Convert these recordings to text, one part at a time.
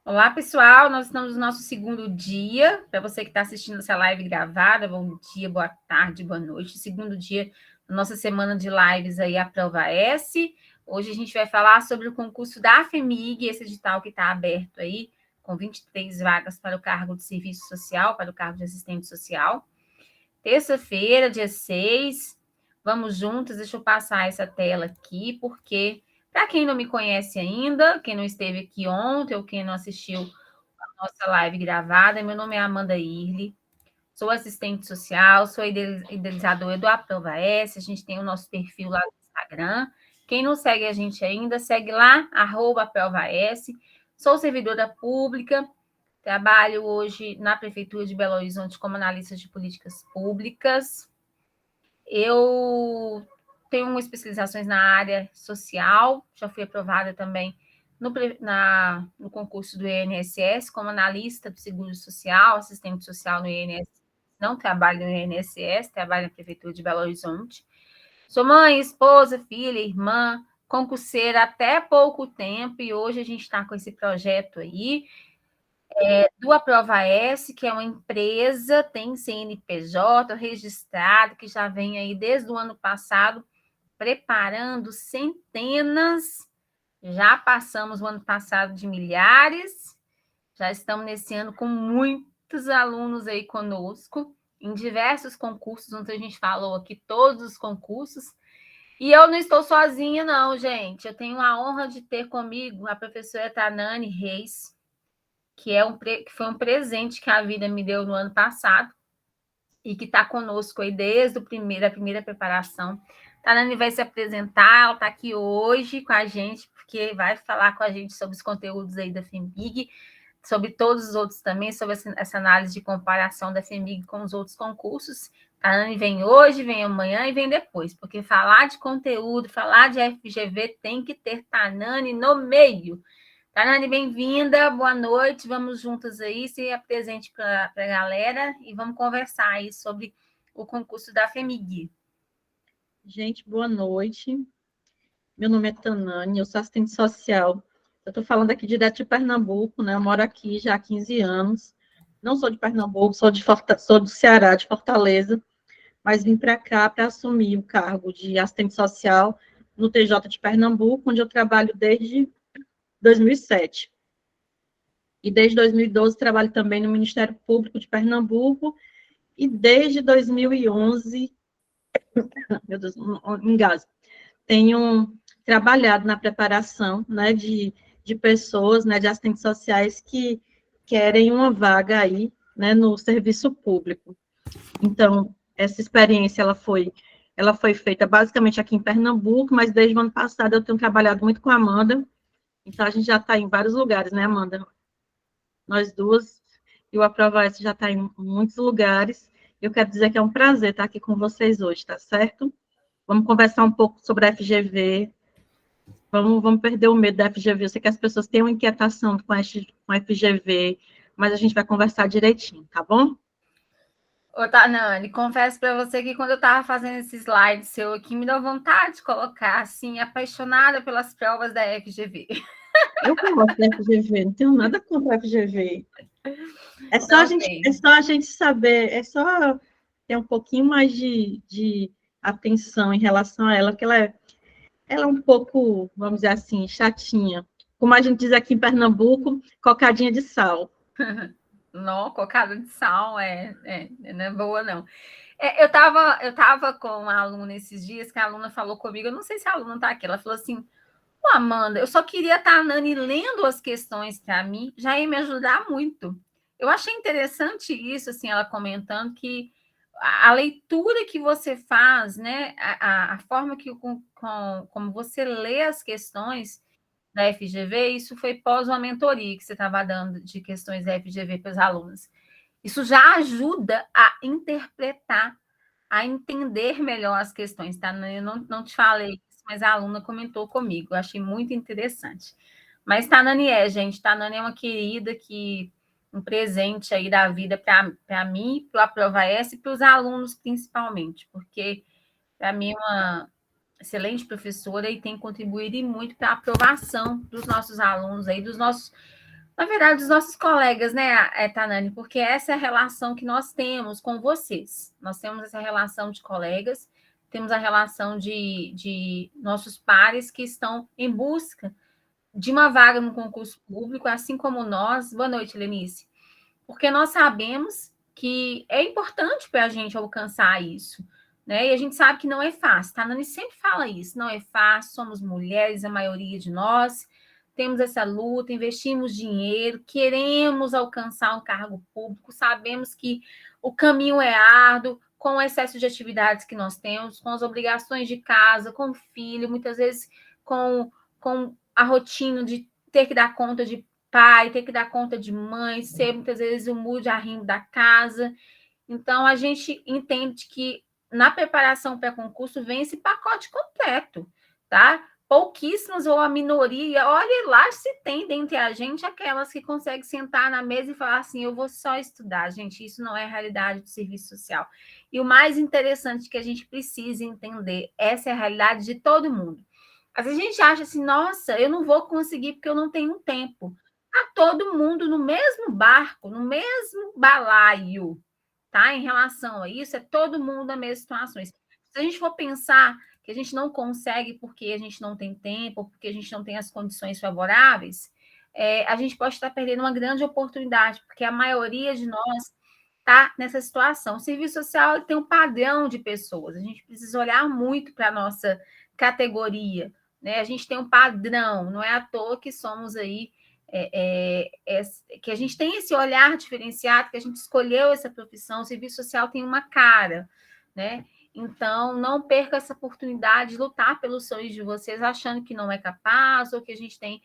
Olá, pessoal. Nós estamos no nosso segundo dia. Para você que está assistindo essa live gravada, bom dia, boa tarde, boa noite. Segundo dia da nossa semana de lives aí, a Prova S. Hoje a gente vai falar sobre o concurso da FEMIG, esse edital que está aberto aí, com 23 vagas para o cargo de serviço social, para o cargo de assistente social. Terça-feira, dia 6. Vamos juntos. Deixa eu passar essa tela aqui, porque, para quem não me conhece ainda, quem não esteve aqui ontem ou quem não assistiu a nossa live gravada, meu nome é Amanda Irle, sou assistente social, sou idealizadora do Aprova S, a gente tem o nosso perfil lá no Instagram. Quem não segue a gente ainda, segue lá, @AprovaS. Sou servidora pública, trabalho hoje na Prefeitura de Belo Horizonte como analista de políticas públicas. Eu tenho especializações na área social, já fui aprovada também no concurso do INSS como analista do seguro social, assistente social no INSS. Não trabalho no INSS, trabalho na Prefeitura de Belo Horizonte. Sou mãe, esposa, filha, irmã, concurseira até pouco tempo, e hoje a gente está com esse projeto aí do Aprova S, que é uma empresa, tem CNPJ registrado, que já vem aí desde o ano passado preparando centenas, já passamos o ano passado de milhares, já estamos nesse ano com muitos alunos aí conosco, em diversos concursos, onde a gente falou aqui, todos os concursos. E eu não estou sozinha, não, gente. Eu tenho a honra de ter comigo a professora Tanane Reis, que foi um presente que a vida me deu no ano passado e que está conosco aí desde a primeira preparação. Tanane vai se apresentar, ela está aqui hoje com a gente, porque vai falar com a gente sobre os conteúdos aí da FEMIG, sobre todos os outros também, sobre essa análise de comparação da FEMIG com os outros concursos. Tanane vem hoje, vem amanhã e vem depois, porque falar de conteúdo, falar de FGV tem que ter Tanane no meio. Tanane, bem-vinda, boa noite, vamos juntas aí, se apresente para a galera e vamos conversar aí sobre o concurso da FEMIG. Gente, boa noite. Meu nome é Tanane, eu sou assistente social. Eu estou falando aqui direto de Pernambuco, né? Eu moro aqui já há 15 anos. Não sou de Pernambuco, sou do Ceará, de Fortaleza, mas vim para cá para assumir o cargo de assistente social no TJ de Pernambuco, onde eu trabalho desde 2007. E desde 2012 trabalho também no Ministério Público de Pernambuco, e desde 2011, meu Deus, engasgo, tenho trabalhado na preparação, né, de pessoas, né, de assistentes sociais que querem uma vaga aí, né, no serviço público. Então, essa experiência, ela foi feita basicamente aqui em Pernambuco, mas desde o ano passado eu tenho trabalhado muito com a Amanda, então a gente já está em vários lugares, né, Amanda? Nós duas, e o Aprova S já está em muitos lugares. Eu quero dizer que é um prazer estar aqui com vocês hoje, tá certo? Vamos conversar um pouco sobre a FGV, vamos perder o medo da FGV. Eu sei que as pessoas têm uma inquietação com a FGV, mas a gente vai conversar direitinho, tá bom? Ô, Tanane, confesso para você que quando eu estava fazendo esse slide seu aqui, me deu vontade de colocar, assim, apaixonada pelas provas da FGV. Eu gosto da FGV, não tenho nada contra a FGV. Não tem. É só a gente saber, é só ter um pouquinho mais de atenção em relação a ela, que ela é um pouco, vamos dizer assim, chatinha. Como a gente diz aqui em Pernambuco, cocadinha de sal. Não, cocada de sal não é boa, não. Eu tava com uma aluna esses dias, que a aluna falou comigo, eu não sei se a aluna está aqui, ela falou assim, ô Amanda, eu só queria estar a Nani lendo as questões para mim, já ia me ajudar muito. Eu achei interessante isso, assim, ela comentando que a leitura que você faz, né, a forma como você lê as questões da FGV, isso foi pós uma mentoria que você estava dando de questões da FGV para os alunos. Isso já ajuda a interpretar, a entender melhor as questões, tá? Eu não te falei isso, mas a aluna comentou comigo, eu achei muito interessante. Mas Tanani gente, Tanani é uma querida que um presente aí da vida para mim, para o Aprova S e para os alunos principalmente, porque para mim é uma excelente professora e tem contribuído muito para a aprovação dos nossos alunos aí, dos nossos Na verdade, os nossos colegas, né, Tanani, porque essa é a relação que nós temos com vocês. Nós temos essa relação de colegas, temos a relação de nossos pares que estão em busca de uma vaga no concurso público, assim como nós. Boa noite, Lenice. Porque nós sabemos que é importante para a gente alcançar isso, né? E a gente sabe que não é fácil. Tanani sempre fala isso, não é fácil, somos mulheres, a maioria de nós, temos essa luta, investimos dinheiro, queremos alcançar um cargo público, sabemos que o caminho é árduo, com o excesso de atividades que nós temos, com as obrigações de casa, com o filho, muitas vezes com a rotina de ter que dar conta de pai, ter que dar conta de mãe, ser muitas vezes o mude arrimo da casa. Então, a gente entende que na preparação para concurso vem esse pacote completo, tá? Pouquíssimas ou a minoria, olha lá se tem dentre a gente aquelas que conseguem sentar na mesa e falar assim, eu vou só estudar, gente, isso não é a realidade do serviço social. E o mais interessante que a gente precisa entender, essa é a realidade de todo mundo. Às vezes a gente acha assim, nossa, eu não vou conseguir porque eu não tenho tempo. Tá todo mundo no mesmo barco, no mesmo balaio, tá? Em relação a isso, é todo mundo na mesma situação. Se a gente for pensar que a gente não consegue porque a gente não tem tempo, porque a gente não tem as condições favoráveis, a gente pode estar perdendo uma grande oportunidade, porque a maioria de nós está nessa situação. O serviço social tem um padrão de pessoas, a gente precisa olhar muito para a nossa categoria, né? A gente tem um padrão, não é à toa que somos aí que a gente tem esse olhar diferenciado, que a gente escolheu essa profissão, o serviço social tem uma cara, né? Então, não perca essa oportunidade de lutar pelos sonhos de vocês, achando que não é capaz, ou que a gente tem.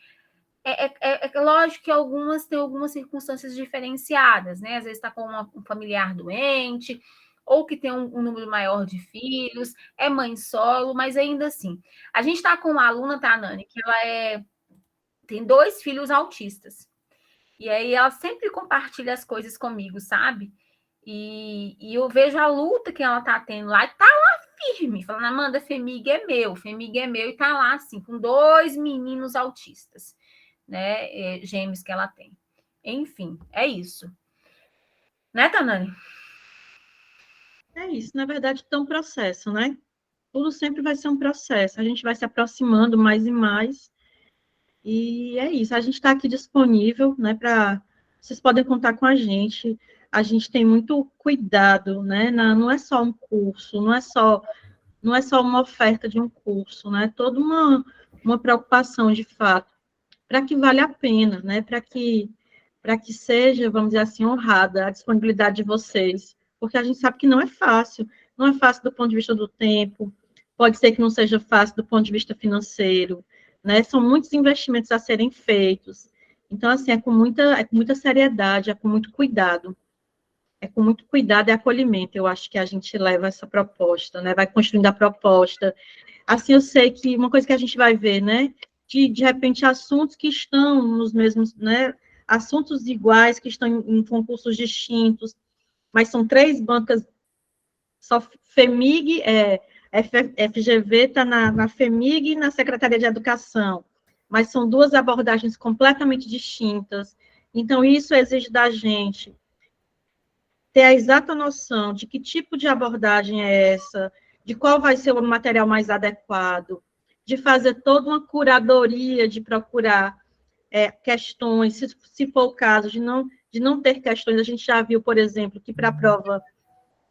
É lógico que algumas têm algumas circunstâncias diferenciadas, né? Às vezes está com um familiar doente, ou que tem um número maior de filhos, é mãe solo, mas ainda assim. A gente está com uma aluna, tá, Nani, que ela tem 2 filhos autistas. E aí ela sempre compartilha as coisas comigo, sabe? E eu vejo a luta que ela tá tendo lá, e tá lá firme, falando, Amanda, Femig é meu, e tá lá, assim, com 2 meninos autistas, né? Gêmeos que ela tem. Enfim, é isso. Né, Tanani? É isso, na verdade, é um processo, né? Tudo sempre vai ser um processo, a gente vai se aproximando mais e mais, e é isso, a gente está aqui disponível, né, para... Vocês podem contar com a gente tem muito cuidado, né, não é só um curso, não é só uma oferta de um curso, né, toda uma preocupação, de fato, para que valha a pena, né, para que seja, vamos dizer assim, honrada a disponibilidade de vocês, porque a gente sabe que não é fácil do ponto de vista do tempo, pode ser que não seja fácil do ponto de vista financeiro, né? São muitos investimentos a serem feitos. Então, assim, é com muita seriedade, é com muito cuidado. É com muito cuidado e acolhimento, eu acho que a gente leva essa proposta, né? Vai construindo a proposta. Assim, eu sei que uma coisa que a gente vai ver, né? De repente, assuntos que estão nos mesmos, né? Assuntos iguais, que estão em concursos distintos, mas são 3 bancas, só FEMIG, FGV está na FEMIG e na Secretaria de Educação, mas são 2 abordagens completamente distintas. Então, isso exige da gente ter a exata noção de que tipo de abordagem é essa, de qual vai ser o material mais adequado, de fazer toda uma curadoria, de procurar questões, se for o caso, de não ter questões. A gente já viu, por exemplo, que para a prova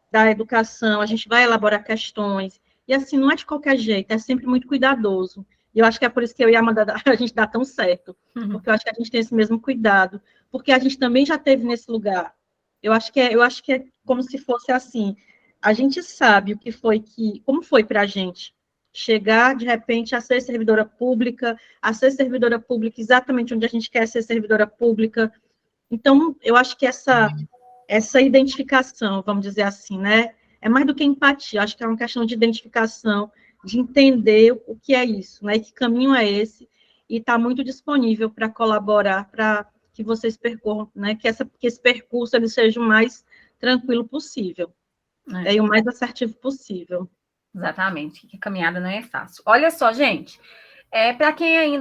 da educação, a gente vai elaborar questões, e assim, não é de qualquer jeito, é sempre muito cuidadoso. E eu acho que é por isso que eu e a Amanda, a gente dá tão certo, porque eu acho que a gente tem esse mesmo cuidado, porque a gente também já esteve nesse lugar. Eu acho que é como se fosse assim, a gente sabe o que foi como foi para a gente chegar, de repente, a ser servidora pública exatamente onde a gente quer ser servidora pública. Então, eu acho que essa identificação, vamos dizer assim, né? É mais do que empatia, acho que é uma questão de identificação, de entender o que é isso, né? Que caminho é esse, e está muito disponível para colaborar, para que vocês percorram, né? Que esse percurso ele seja o mais tranquilo possível, e o mais assertivo possível. Exatamente, que a caminhada não é fácil. Olha só, gente, Para quem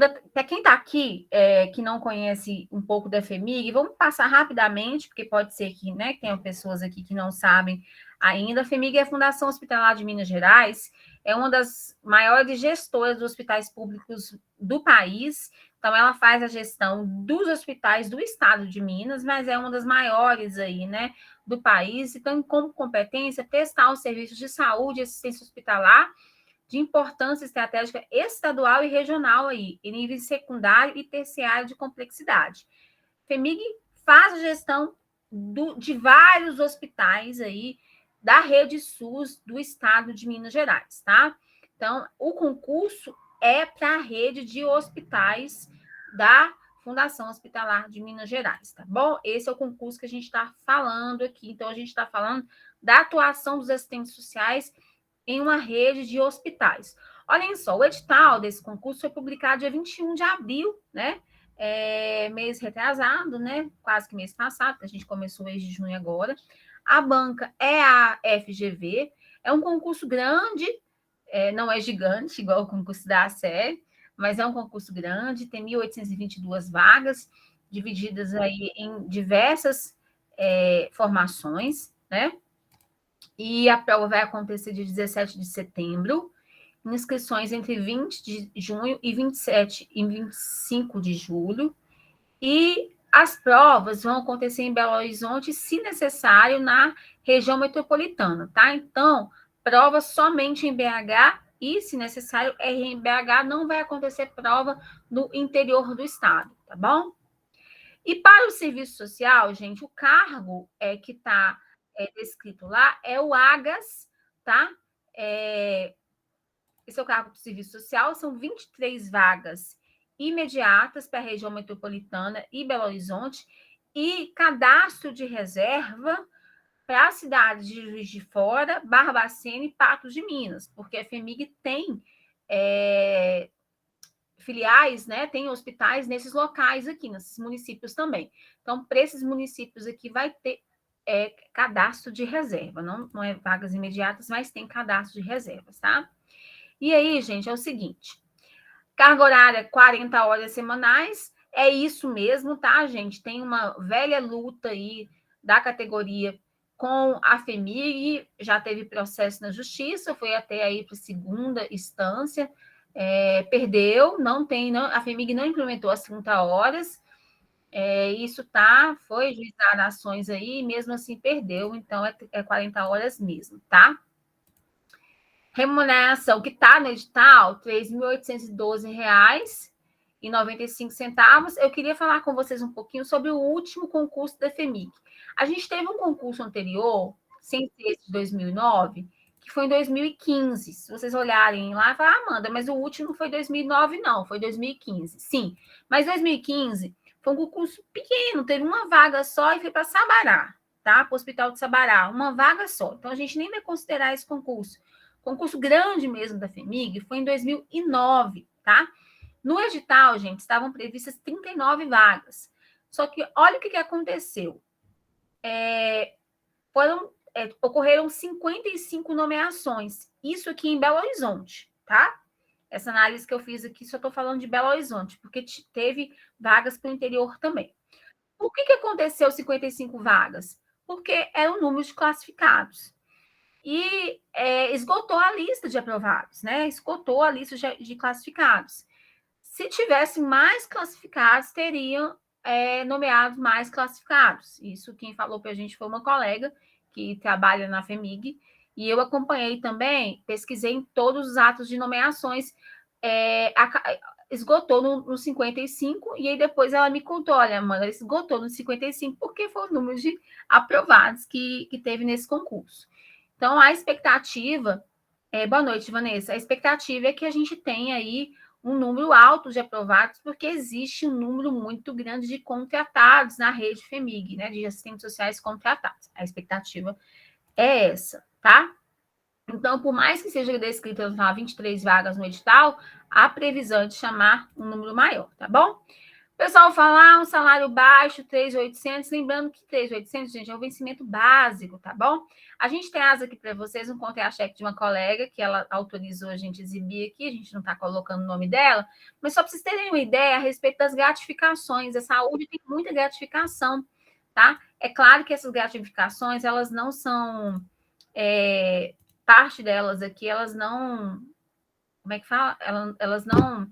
está aqui, que não conhece um pouco da FEMIG, vamos passar rapidamente, porque pode ser que, né, tenham pessoas aqui que não sabem ainda. A FEMIG é a Fundação Hospitalar de Minas Gerais, é uma das maiores gestoras dos hospitais públicos do país. Então, ela faz a gestão dos hospitais do estado de Minas, mas é uma das maiores aí, né, do país. Então, como competência, prestar os serviços de saúde e assistência hospitalar de importância estratégica estadual e regional aí, em nível secundário e terciário de complexidade. FEMIG faz a gestão de vários hospitais aí da rede SUS do estado de Minas Gerais, tá? Então, o concurso é para a rede de hospitais da Fundação Hospitalar de Minas Gerais, tá bom? Esse é o concurso que a gente está falando aqui. Então, a gente está falando da atuação dos assistentes sociais em uma rede de hospitais. Olhem só, o edital desse concurso foi publicado dia 21 de abril, né? Mês retrasado, né? Quase que mês passado, que a gente começou o mês de junho agora. A banca é a FGV, é um concurso grande, não é gigante, igual o concurso da ACE, mas é um concurso grande, tem 1.822 vagas, divididas aí em diversas formações, né? E a prova vai acontecer de 17 de setembro, inscrições entre 20 de junho e 27 e 25 de julho. E as provas vão acontecer em Belo Horizonte, se necessário, na região metropolitana, tá? Então, prova somente em BH e, se necessário, em BH não vai acontecer prova no interior do estado, tá bom? E para o serviço social, gente, o cargo que está descrito lá é o AGAS, tá? Esse é o cargo do serviço social, são 23 vagas imediatas para a região metropolitana e Belo Horizonte, e cadastro de reserva para as cidades de Juiz de Fora, Barbacena e Patos de Minas, porque a FEMIG tem filiais, né? Tem hospitais nesses locais aqui, nesses municípios também. Então, para esses municípios aqui vai ter cadastro de reserva, não é vagas imediatas, mas tem cadastro de reservas, tá? E aí, gente, é o seguinte: carga horária 40 horas semanais, é isso mesmo, tá, gente? Tem uma velha luta aí da categoria com a FEMIG, já teve processo na justiça, foi até aí para a segunda instância, perdeu, a FEMIG não implementou as 30 horas, isso foi juizado ações aí, mesmo assim perdeu, então é 40 horas mesmo, tá? Remuneração que está no edital, R$ 3.812,95. Eu queria falar com vocês um pouquinho sobre o último concurso da FEMIG. A gente teve um concurso anterior, sem ser esse de 2009, que foi em 2015. Se vocês olharem lá, falar, Amanda, mas o último foi 2009, não, foi 2015. Sim, mas 2015 foi um concurso pequeno, teve uma vaga só e foi para Sabará, tá? Para o Hospital de Sabará, uma vaga só. Então, a gente nem vai considerar esse concurso. Concurso grande mesmo da FEMIG foi em 2009, tá? No edital, gente, estavam previstas 39 vagas. Só que olha o que aconteceu. Ocorreram 55 nomeações. Isso aqui em Belo Horizonte, tá? Essa análise que eu fiz aqui, só estou falando de Belo Horizonte, porque teve vagas para o interior também. Por que aconteceu 55 vagas? Porque era o número de classificados. E esgotou a lista de aprovados, né? Esgotou a lista de classificados. Se tivesse mais classificados, teriam nomeado mais classificados. Isso quem falou para a gente foi uma colega que trabalha na FEMIG, e eu acompanhei também, pesquisei em todos os atos de nomeações, esgotou no 55, e aí depois ela me contou, olha, Amanda, esgotou no 55, porque foi o número de aprovados que teve nesse concurso. Então, a expectativa... boa noite, Vanessa. A expectativa é que a gente tenha aí um número alto de aprovados, porque existe um número muito grande de contratados na rede FEMIG, né, de assistentes sociais contratados. A expectativa é essa, tá? Então, por mais que seja descrito 23 vagas no edital, a previsão é de chamar um número maior, tá bom? O pessoal fala, um salário baixo, 3.800, lembrando que 3.800, gente, é o vencimento básico, tá bom? A gente traz aqui para vocês um contra-cheque de uma colega, que ela autorizou a gente exibir aqui, a gente não está colocando o nome dela, mas só para vocês terem uma ideia a respeito das gratificações. A saúde tem muita gratificação, tá? É claro que essas gratificações, elas não são... parte delas aqui, elas não... Como é que fala? Elas não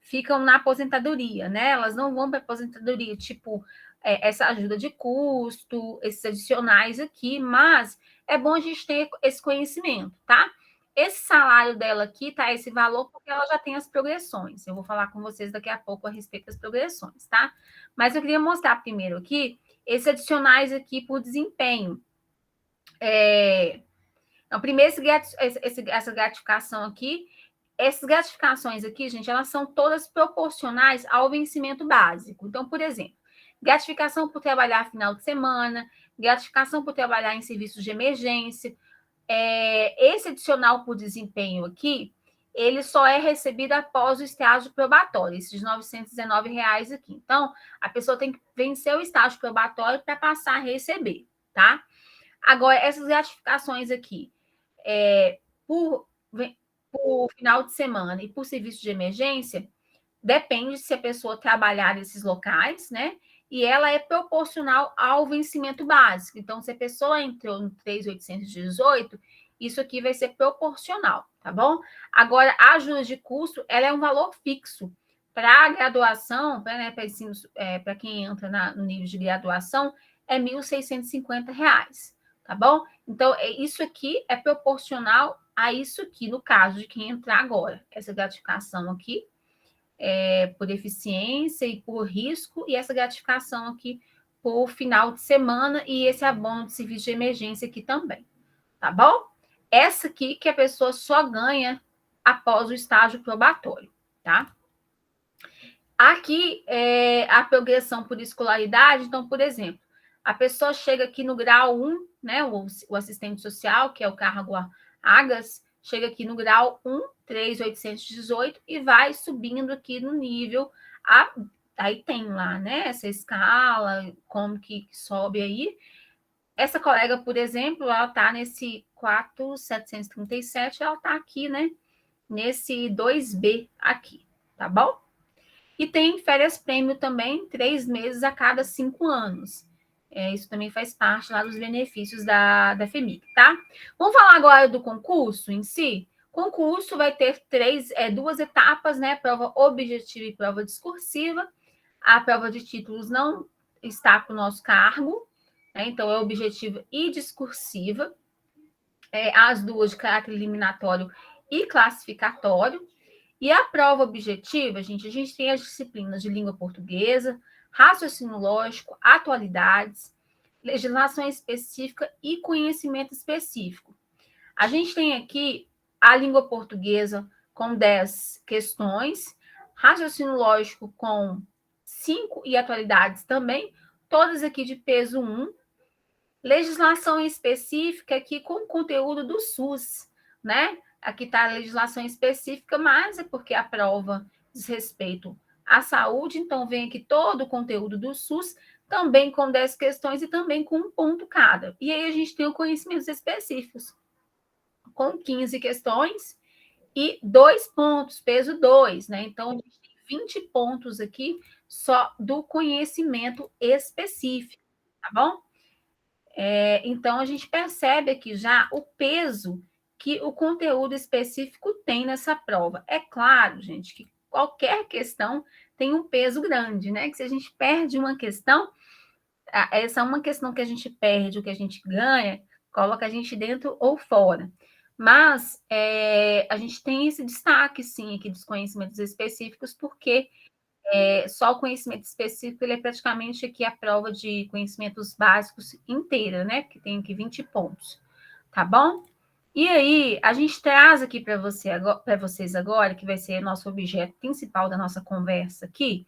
ficam na aposentadoria, né? Elas não vão para a aposentadoria, tipo, essa ajuda de custo, esses adicionais aqui, mas é bom a gente ter esse conhecimento, tá? Esse salário dela aqui tá esse valor porque ela já tem as progressões. Eu vou falar com vocês daqui a pouco a respeito das progressões, tá? Mas eu queria mostrar primeiro aqui esses adicionais aqui por desempenho. Então, primeiro, essa gratificação aqui. Essas gratificações aqui, gente, elas são todas proporcionais ao vencimento básico. Então, por exemplo, gratificação por trabalhar final de semana, gratificação por trabalhar em serviços de emergência. Esse adicional por desempenho aqui, ele só é recebido após o estágio probatório, esses R$ 919 aqui. Então, a pessoa tem que vencer o estágio probatório para passar a receber, tá? Agora, essas gratificações aqui, por final de semana e por serviço de emergência, depende se a pessoa trabalhar nesses locais, né? E ela é proporcional ao vencimento básico. Então, se a pessoa entrou no 3.818, isso aqui vai ser proporcional, tá bom? Agora, a ajuda de custo, ela é um valor fixo. Para a graduação, para quem entra no nível de graduação, é R$ 1.650, tá bom? Então, isso aqui é proporcional a isso aqui, no caso de quem entrar agora. Essa gratificação aqui por eficiência e por risco, e essa gratificação aqui por final de semana, e esse abono de serviço de emergência aqui também, tá bom? Essa aqui que a pessoa só ganha após o estágio probatório, tá? Aqui a progressão por escolaridade. Então, por exemplo, a pessoa chega aqui no grau 1, né? O assistente social, que é o cargo AGAS, chega aqui no grau 1, 3.818, e vai subindo aqui no nível. Aí tem lá, né? Essa escala, como que sobe aí. Essa colega, por exemplo, ela está nesse 4.737, ela está aqui, né? Nesse 2B aqui, tá bom? E tem férias prêmio também, 3 meses a cada 5 anos. Isso também faz parte lá dos benefícios da FEMIG, tá? Vamos falar agora do concurso em si. Concurso vai ter 2 etapas, né? Prova objetiva e prova discursiva. A prova de títulos não está para o nosso cargo, né? Então, é objetiva e discursiva. As duas de caráter eliminatório e classificatório. E a prova objetiva, gente, a gente tem as disciplinas de língua portuguesa, raciocínio lógico, atualidades, legislação específica e conhecimento específico. A gente tem aqui a língua portuguesa com 10 questões, raciocínio lógico com 5 e atualidades também, todas aqui de peso 1. Legislação específica aqui com conteúdo do SUS, né? Aqui está a legislação específica, mas é porque a prova diz respeito à saúde, então vem aqui todo o conteúdo do SUS, também com 10 questões e também com 1 ponto cada. E aí a gente tem os conhecimentos específicos, com 15 questões e 2 pontos, peso 2, né? Então, a gente tem 20 pontos aqui só do conhecimento específico, tá bom? Então, a gente percebe aqui já o peso que o conteúdo específico tem nessa prova. É claro, gente, que qualquer questão tem um peso grande, né? Que se a gente perde uma questão, essa é uma questão que a gente perde, o que a gente ganha, coloca a gente dentro ou fora. Mas a gente tem esse destaque, sim, aqui dos conhecimentos específicos, porque só o conhecimento específico, ele é praticamente aqui a prova de conhecimentos básicos inteira, né? Porque tem aqui 20 pontos, tá bom? E aí, a gente traz aqui para vocês agora, que vai ser nosso objeto principal da nossa conversa aqui,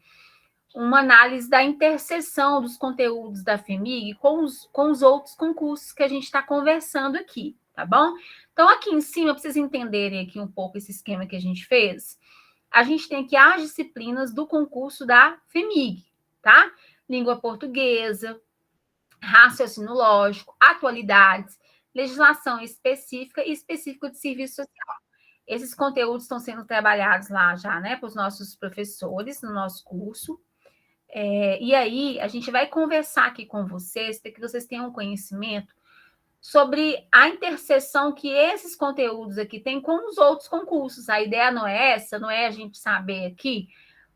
uma análise da interseção dos conteúdos da FEMIG com os outros concursos que a gente está conversando aqui, tá bom? Então, aqui em cima, para vocês entenderem aqui um pouco esse esquema que a gente fez, a gente tem aqui as disciplinas do concurso da FEMIG, tá? Língua portuguesa, raciocínio lógico, atualidades, legislação específica e específico de serviço social. Esses conteúdos estão sendo trabalhados lá já, né, para os nossos professores no nosso curso. E aí, a gente vai conversar aqui com vocês, para que vocês tenham conhecimento sobre a interseção que esses conteúdos aqui têm com os outros concursos. A ideia não é essa, não é a gente saber aqui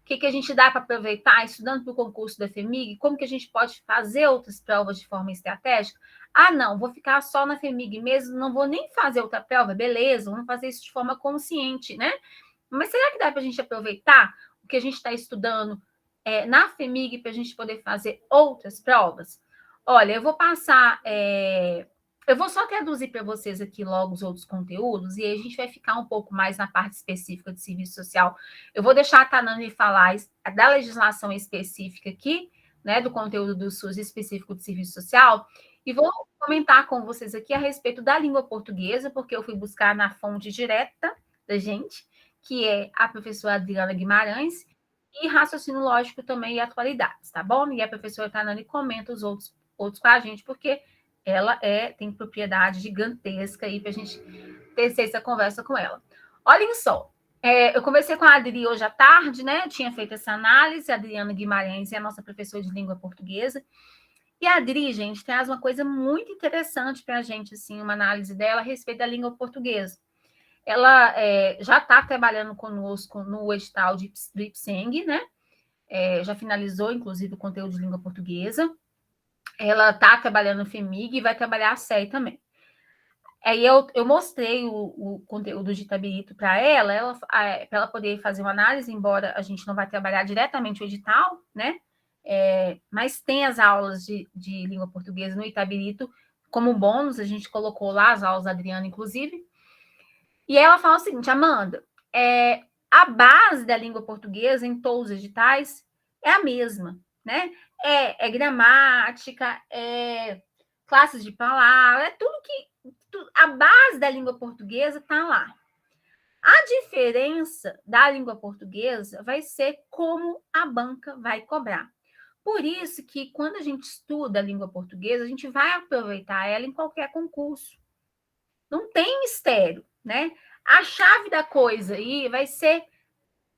o que a gente dá para aproveitar estudando para o concurso da FEMIG, como que a gente pode fazer outras provas de forma estratégica. Ah, não, vou ficar só na FEMIG mesmo, não vou nem fazer outra prova, beleza, vamos fazer isso de forma consciente, né? Mas será que dá para a gente aproveitar o que a gente está estudando na FEMIG para a gente poder fazer outras provas? Olha, eu vou passar... eu vou só traduzir para vocês aqui logo os outros conteúdos, e aí a gente vai ficar um pouco mais na parte específica de serviço social. Eu vou deixar a Tanani falar da legislação específica aqui, né, do conteúdo do SUS específico de serviço social, e vou comentar com vocês aqui a respeito da língua portuguesa, porque eu fui buscar na fonte direta da gente, que é a professora Adriana Guimarães, e raciocínio lógico também e atualidades, tá bom? E a professora Tanani comenta os outros com a gente, porque ela tem propriedade gigantesca aí para a gente ter essa conversa com ela. Olhem só, eu conversei com a Adri hoje à tarde, né? Eu tinha feito essa análise, a Adriana Guimarães é a nossa professora de língua portuguesa. E a Adri, gente, traz uma coisa muito interessante para a gente, assim, uma análise dela a respeito da língua portuguesa. Ela já está trabalhando conosco no edital do IPSENG, né? Já finalizou, inclusive, o conteúdo de língua portuguesa. Ela está trabalhando no FEMIG e vai trabalhar a SEI também. Aí eu mostrei o conteúdo de Itabirito para ela para ela poder fazer uma análise, embora a gente não vai trabalhar diretamente o edital, né? Mas tem as aulas de língua portuguesa no Itabirito como bônus, a gente colocou lá as aulas da Adriana, inclusive. E ela fala o seguinte, Amanda, a base da língua portuguesa em todos os editais é a mesma, né? É gramática, classes de palavras, a base da língua portuguesa está lá. A diferença da língua portuguesa vai ser como a banca vai cobrar. Por isso que quando a gente estuda a língua portuguesa, a gente vai aproveitar ela em qualquer concurso. Não tem mistério, né? A chave da coisa aí vai ser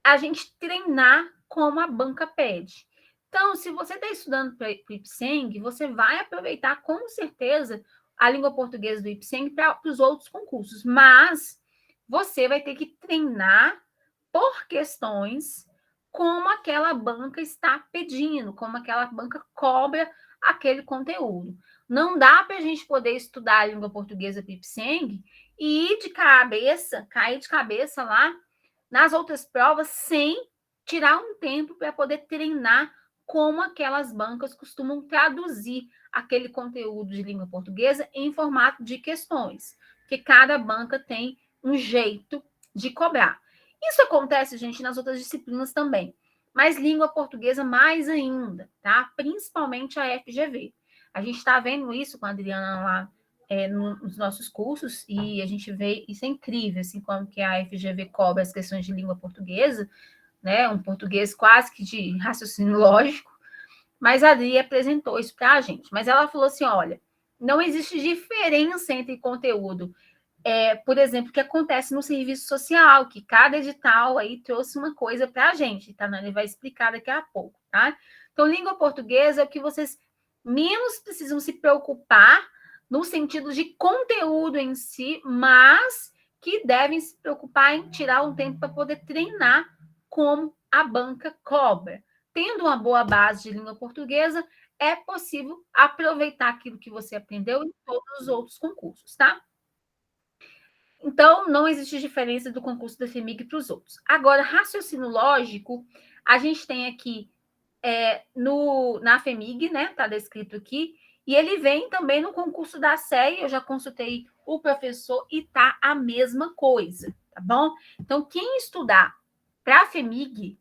a gente treinar como a banca pede. Então, se você está estudando para o IPSENG, você vai aproveitar com certeza a língua portuguesa do IPSENG para os outros concursos, mas você vai ter que treinar por questões como aquela banca está pedindo, como aquela banca cobra aquele conteúdo. Não dá para a gente poder estudar a língua portuguesa para o IPSENG e ir de cabeça, cair de cabeça lá nas outras provas sem tirar um tempo para poder treinar como aquelas bancas costumam traduzir aquele conteúdo de língua portuguesa em formato de questões, porque cada banca tem um jeito de cobrar. Isso acontece, gente, nas outras disciplinas também, mas língua portuguesa mais ainda, tá? Principalmente a FGV. A gente está vendo isso com a Adriana lá nos nossos cursos, e a gente vê, isso é incrível, assim, como que a FGV cobra as questões de língua portuguesa, né, um português quase que de raciocínio lógico, mas a Adri apresentou isso para a gente. Mas ela falou assim, olha, não existe diferença entre conteúdo, por exemplo, que acontece no serviço social, que cada edital aí trouxe uma coisa para a gente, tá? Ele vai explicar daqui a pouco, tá? Então, língua portuguesa é o que vocês menos precisam se preocupar no sentido de conteúdo em si, mas que devem se preocupar em tirar um tempo para poder treinar como a banca cobra. Tendo uma boa base de língua portuguesa, é possível aproveitar aquilo que você aprendeu em todos os outros concursos, tá? Então, não existe diferença do concurso da FEMIG para os outros. Agora, raciocínio lógico, a gente tem aqui na FEMIG, né? Está descrito aqui, e ele vem também no concurso da SEI, eu já consultei o professor e tá a mesma coisa, tá bom? Então, quem estudar para a FEMIG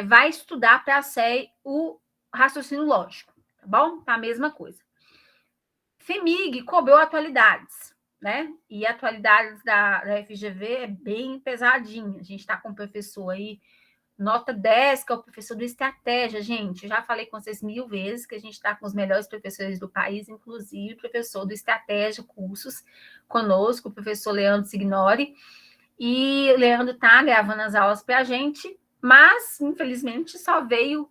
vai estudar para a SEI o raciocínio lógico, tá bom? Tá a mesma coisa. FEMIG cobrou atualidades, né? E atualidades da FGV é bem pesadinha. A gente está com um professor aí nota 10, que é o professor do Estratégia, gente. Já falei com vocês 1000 vezes que a gente está com os melhores professores do país, inclusive o professor do Estratégia Cursos conosco, o professor Leandro Signori. E o Leandro está gravando as aulas para a gente, mas, infelizmente, só veio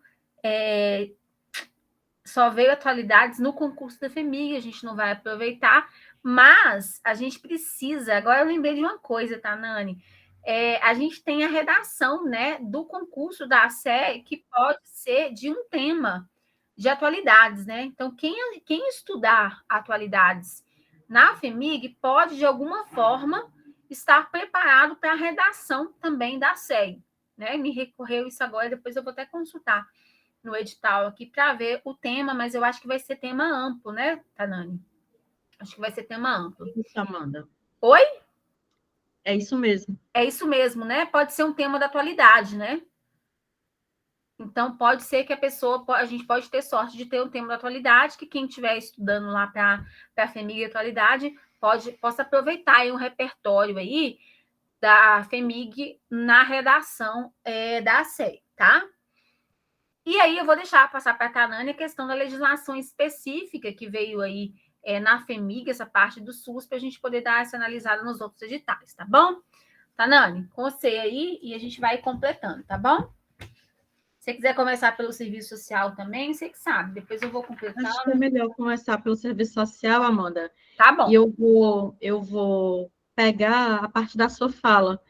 atualidades no concurso da FEMIG, a gente não vai aproveitar, mas a gente precisa. Agora eu lembrei de uma coisa, tá, Nani? A gente tem a redação, né, do concurso da ACE, que pode ser de um tema de atualidades, né? Então, quem estudar atualidades na FEMIG pode, de alguma forma, estar preparado para a redação também da ACE, né? Me recorreu isso agora, depois eu vou até consultar no edital aqui para ver o tema, mas eu acho que vai ser tema amplo, né, Tanani? Acho que vai ser tema amplo. Isso, Amanda. Oi? É isso mesmo. É isso mesmo, né? Pode ser um tema da atualidade, né? Então, pode ser que a gente pode ter sorte de ter um tema da atualidade, que quem estiver estudando lá para a FEMIG atualidade possa aproveitar aí um repertório aí da FEMIG na redação da ACE, tá? E aí eu vou deixar passar para a Tanânia a questão da legislação específica que veio aí na FEMIG, essa parte do SUS, para a gente poder dar essa analisada nos outros editais, tá bom? Tanane, com você aí e a gente vai completando, tá bom? Se você quiser começar pelo serviço social também, você que sabe. Depois eu vou completar. Acho que é melhor começar pelo serviço social, Amanda. Tá bom. E eu vou pegar a parte da sua fala,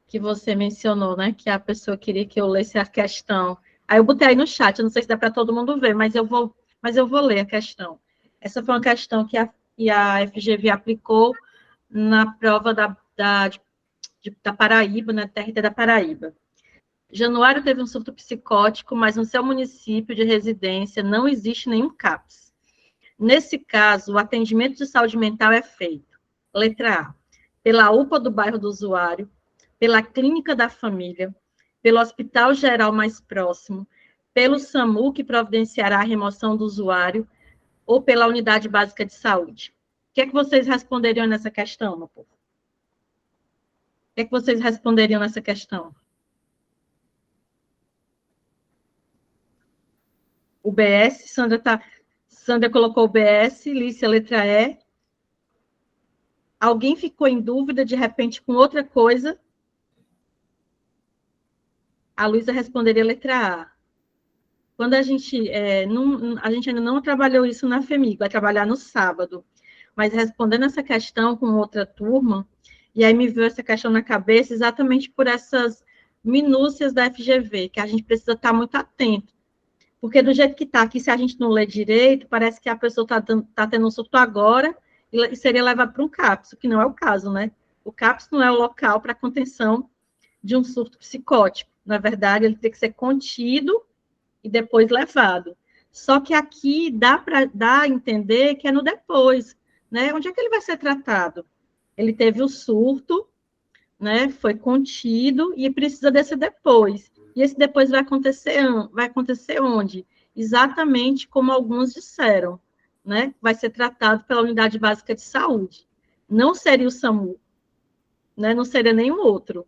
que você mencionou, né? Que a pessoa queria que eu lesse a questão. Aí eu botei aí no chat, eu não sei se dá para todo mundo ver, mas eu vou ler a questão. Essa foi uma questão que a FGV aplicou na prova da Paraíba, na TRT da Paraíba. Januário teve um surto psicótico, mas no seu município de residência não existe nenhum CAPS. Nesse caso, o atendimento de saúde mental é feito, letra A, pela UPA do bairro do usuário, pela clínica da família, pelo hospital geral mais próximo, pelo SAMU, que providenciará a remoção do usuário, ou pela unidade básica de saúde. O que é que vocês responderiam nessa questão, meu povo? O que é que vocês responderiam nessa questão? O BS, Sandra colocou o BS, Lícia, letra E. Alguém ficou em dúvida, de repente, com outra coisa? A Luísa responderia letra A. Quando a gente ainda não trabalhou isso na FEMIG, vai trabalhar no sábado. Mas respondendo essa questão com outra turma, e aí me veio essa questão na cabeça exatamente por essas minúcias da FGV, que a gente precisa estar muito atento. Porque do jeito que está aqui, se a gente não lê direito, parece que a pessoa está tendo um surto agora e seria levado para um CAPS, que não é o caso, né? O CAPS não é o local para contenção de um surto psicótico. Na verdade, ele tem que ser contido e depois levado. Só que aqui dá a entender que é no depois, né? Onde é que ele vai ser tratado? Ele teve o surto, né? Foi contido e precisa desse depois. E esse depois vai acontecer onde? Exatamente como alguns disseram, né? Vai ser tratado pela unidade básica de saúde. Não seria o SAMU, né? Não seria nenhum outro.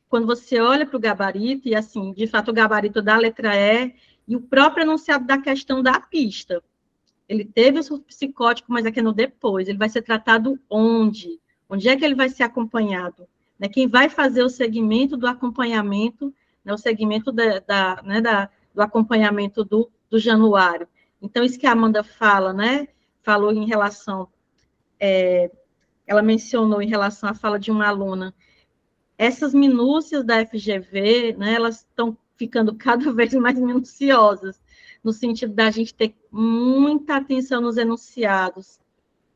Quando você olha para o gabarito, e assim, de fato, o gabarito da letra E, e o próprio enunciado da questão da pista. Ele teve o surto psicótico, mas aqui no depois. Ele vai ser tratado onde? Onde é que ele vai ser acompanhado? Né? Quem vai fazer o segmento do acompanhamento, né? O segmento do acompanhamento do Januário. Então, isso que a Amanda fala, né? Falou em relação... ela mencionou em relação à fala de uma aluna. Essas minúcias da FGV, né, elas estão ficando cada vez mais minuciosas, no sentido da gente ter muita atenção nos enunciados,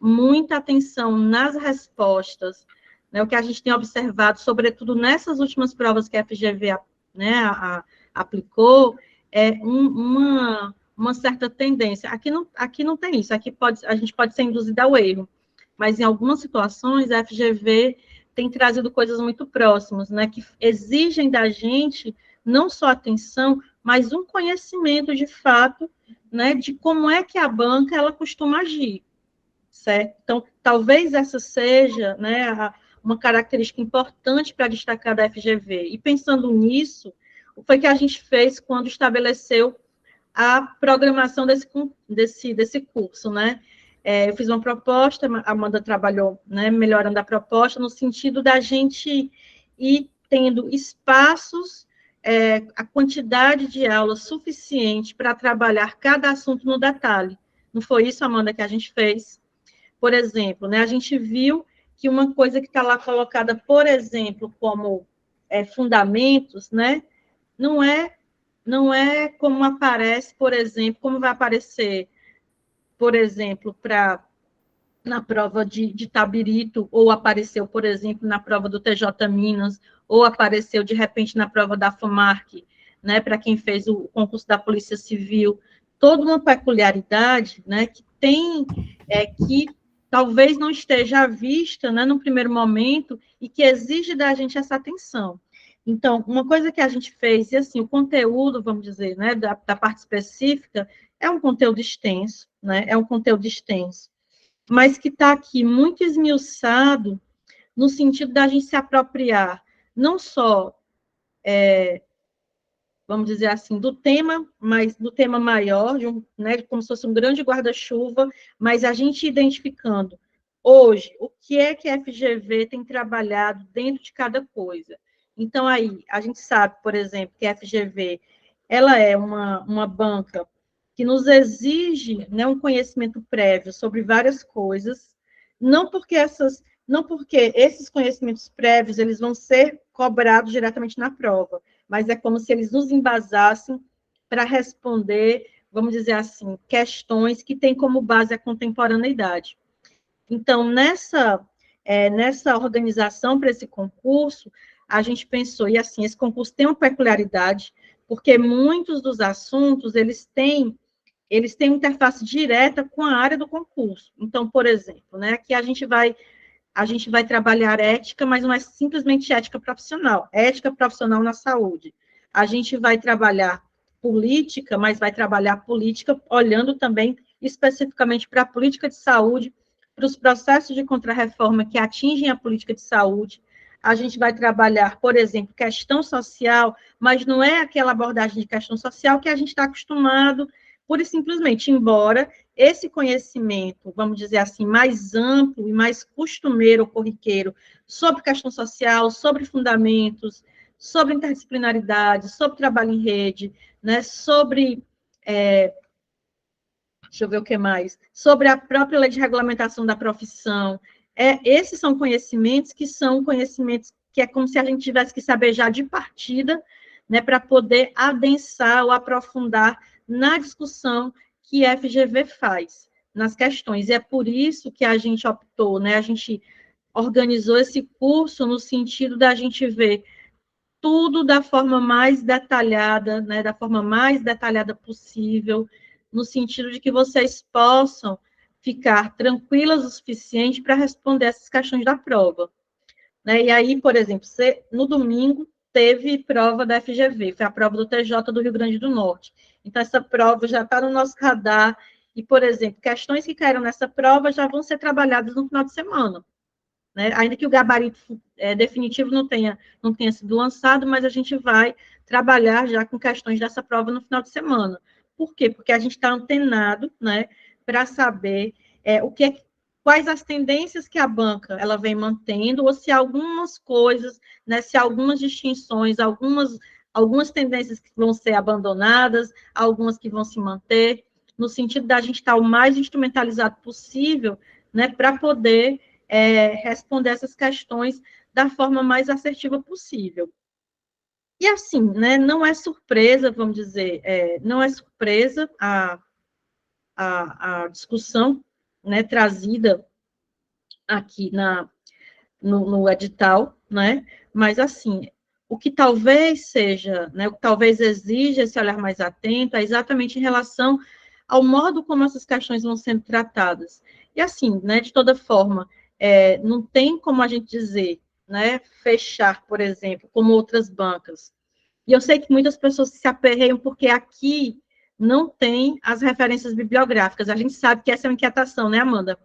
muita atenção nas respostas, né, o que a gente tem observado, sobretudo nessas últimas provas que a FGV, né, aplicou, é uma certa tendência. Aqui não tem isso, a gente pode ser induzido ao erro, mas em algumas situações a FGV tem trazido coisas muito próximas, né, que exigem da gente não só atenção, mas um conhecimento de fato, né, de como é que a banca ela costuma agir, certo? Então, talvez essa seja, né, uma característica importante para destacar da FGV. E pensando nisso, foi que a gente fez quando estabeleceu a programação desse curso, né? Eu fiz uma proposta, a Amanda trabalhou, né, melhorando a proposta, no sentido da gente ir tendo espaços, a quantidade de aulas suficiente para trabalhar cada assunto no detalhe. Não foi isso, Amanda, que a gente fez? Por exemplo, né, a gente viu que uma coisa que está lá colocada, por exemplo, como fundamentos, né, não é como aparece, por exemplo, como vai aparecer, por exemplo, na prova de Tabirito, ou apareceu, por exemplo, na prova do TJ Minas, ou apareceu, de repente, na prova da FAMARC, né, para quem fez o concurso da Polícia Civil, toda uma peculiaridade, né, que tem, que talvez não esteja à vista, né, no primeiro momento, e que exige da gente essa atenção. Então, uma coisa que a gente fez, e assim, o conteúdo, vamos dizer, né, da parte específica, é um conteúdo extenso, né, mas que está aqui muito esmiuçado no sentido da gente se apropriar, não só, vamos dizer assim, do tema, mas do tema maior, né, como se fosse um grande guarda-chuva, mas a gente identificando hoje o que é que a FGV tem trabalhado dentro de cada coisa. Então, aí, a gente sabe, por exemplo, que a FGV ela é uma banca que nos exige, né, um conhecimento prévio sobre várias coisas, não porque esses conhecimentos prévios eles vão ser cobrados diretamente na prova, mas é como se eles nos embasassem para responder, vamos dizer assim, questões que têm como base a contemporaneidade. Então, nessa organização para esse concurso, a gente pensou, e assim, esse concurso tem uma peculiaridade, porque muitos dos assuntos, eles têm interface direta com a área do concurso. Então, por exemplo, né, aqui a gente vai trabalhar ética, mas não é simplesmente ética profissional, é ética profissional na saúde. A gente vai trabalhar política, mas vai trabalhar política olhando também especificamente para a política de saúde, para os processos de contrarreforma que atingem a política de saúde. A gente vai trabalhar, por exemplo, questão social, mas não é aquela abordagem de questão social que a gente está acostumado, pura e simplesmente, embora esse conhecimento, vamos dizer assim, mais amplo e mais costumeiro, corriqueiro, sobre questão social, sobre fundamentos, sobre interdisciplinaridade, sobre trabalho em rede, né, sobre, deixa eu ver o que mais, sobre a própria lei de regulamentação da profissão. Esses são conhecimentos que é como se a gente tivesse que saber já de partida, né, para poder adensar ou aprofundar na discussão que a FGV faz nas questões. E é por isso que a gente optou, né, a gente organizou esse curso no sentido da gente ver tudo da forma mais detalhada, né, da forma mais detalhada possível, no sentido de que vocês possam ficar tranquilas o suficiente para responder essas questões da prova. Né? E aí, por exemplo, no domingo teve prova da FGV, foi a prova do TJ do Rio Grande do Norte. Então, essa prova já está no nosso radar, e, por exemplo, questões que caíram nessa prova já vão ser trabalhadas no final de semana. Né? Ainda que o gabarito definitivo não tenha sido lançado, mas a gente vai trabalhar já com questões dessa prova no final de semana. Por quê? Porque a gente está antenado, né, para saber quais as tendências que a banca ela vem mantendo, ou se algumas coisas, né, se algumas distinções, algumas tendências que vão ser abandonadas, algumas que vão se manter, no sentido da gente estar o mais instrumentalizado possível, né, para poder responder essas questões da forma mais assertiva possível. E assim, né, não é surpresa, vamos dizer, não é surpresa a discussão, né, trazida aqui no edital, né, mas assim, o que talvez seja, né, o que talvez exija esse olhar mais atento é exatamente em relação ao modo como essas questões vão sendo tratadas. E assim, né, de toda forma, não tem como a gente dizer, né, fechar, por exemplo, como outras bancas. E eu sei que muitas pessoas se aperreiam porque aqui não tem as referências bibliográficas. A gente sabe que essa é uma inquietação, né, Amanda?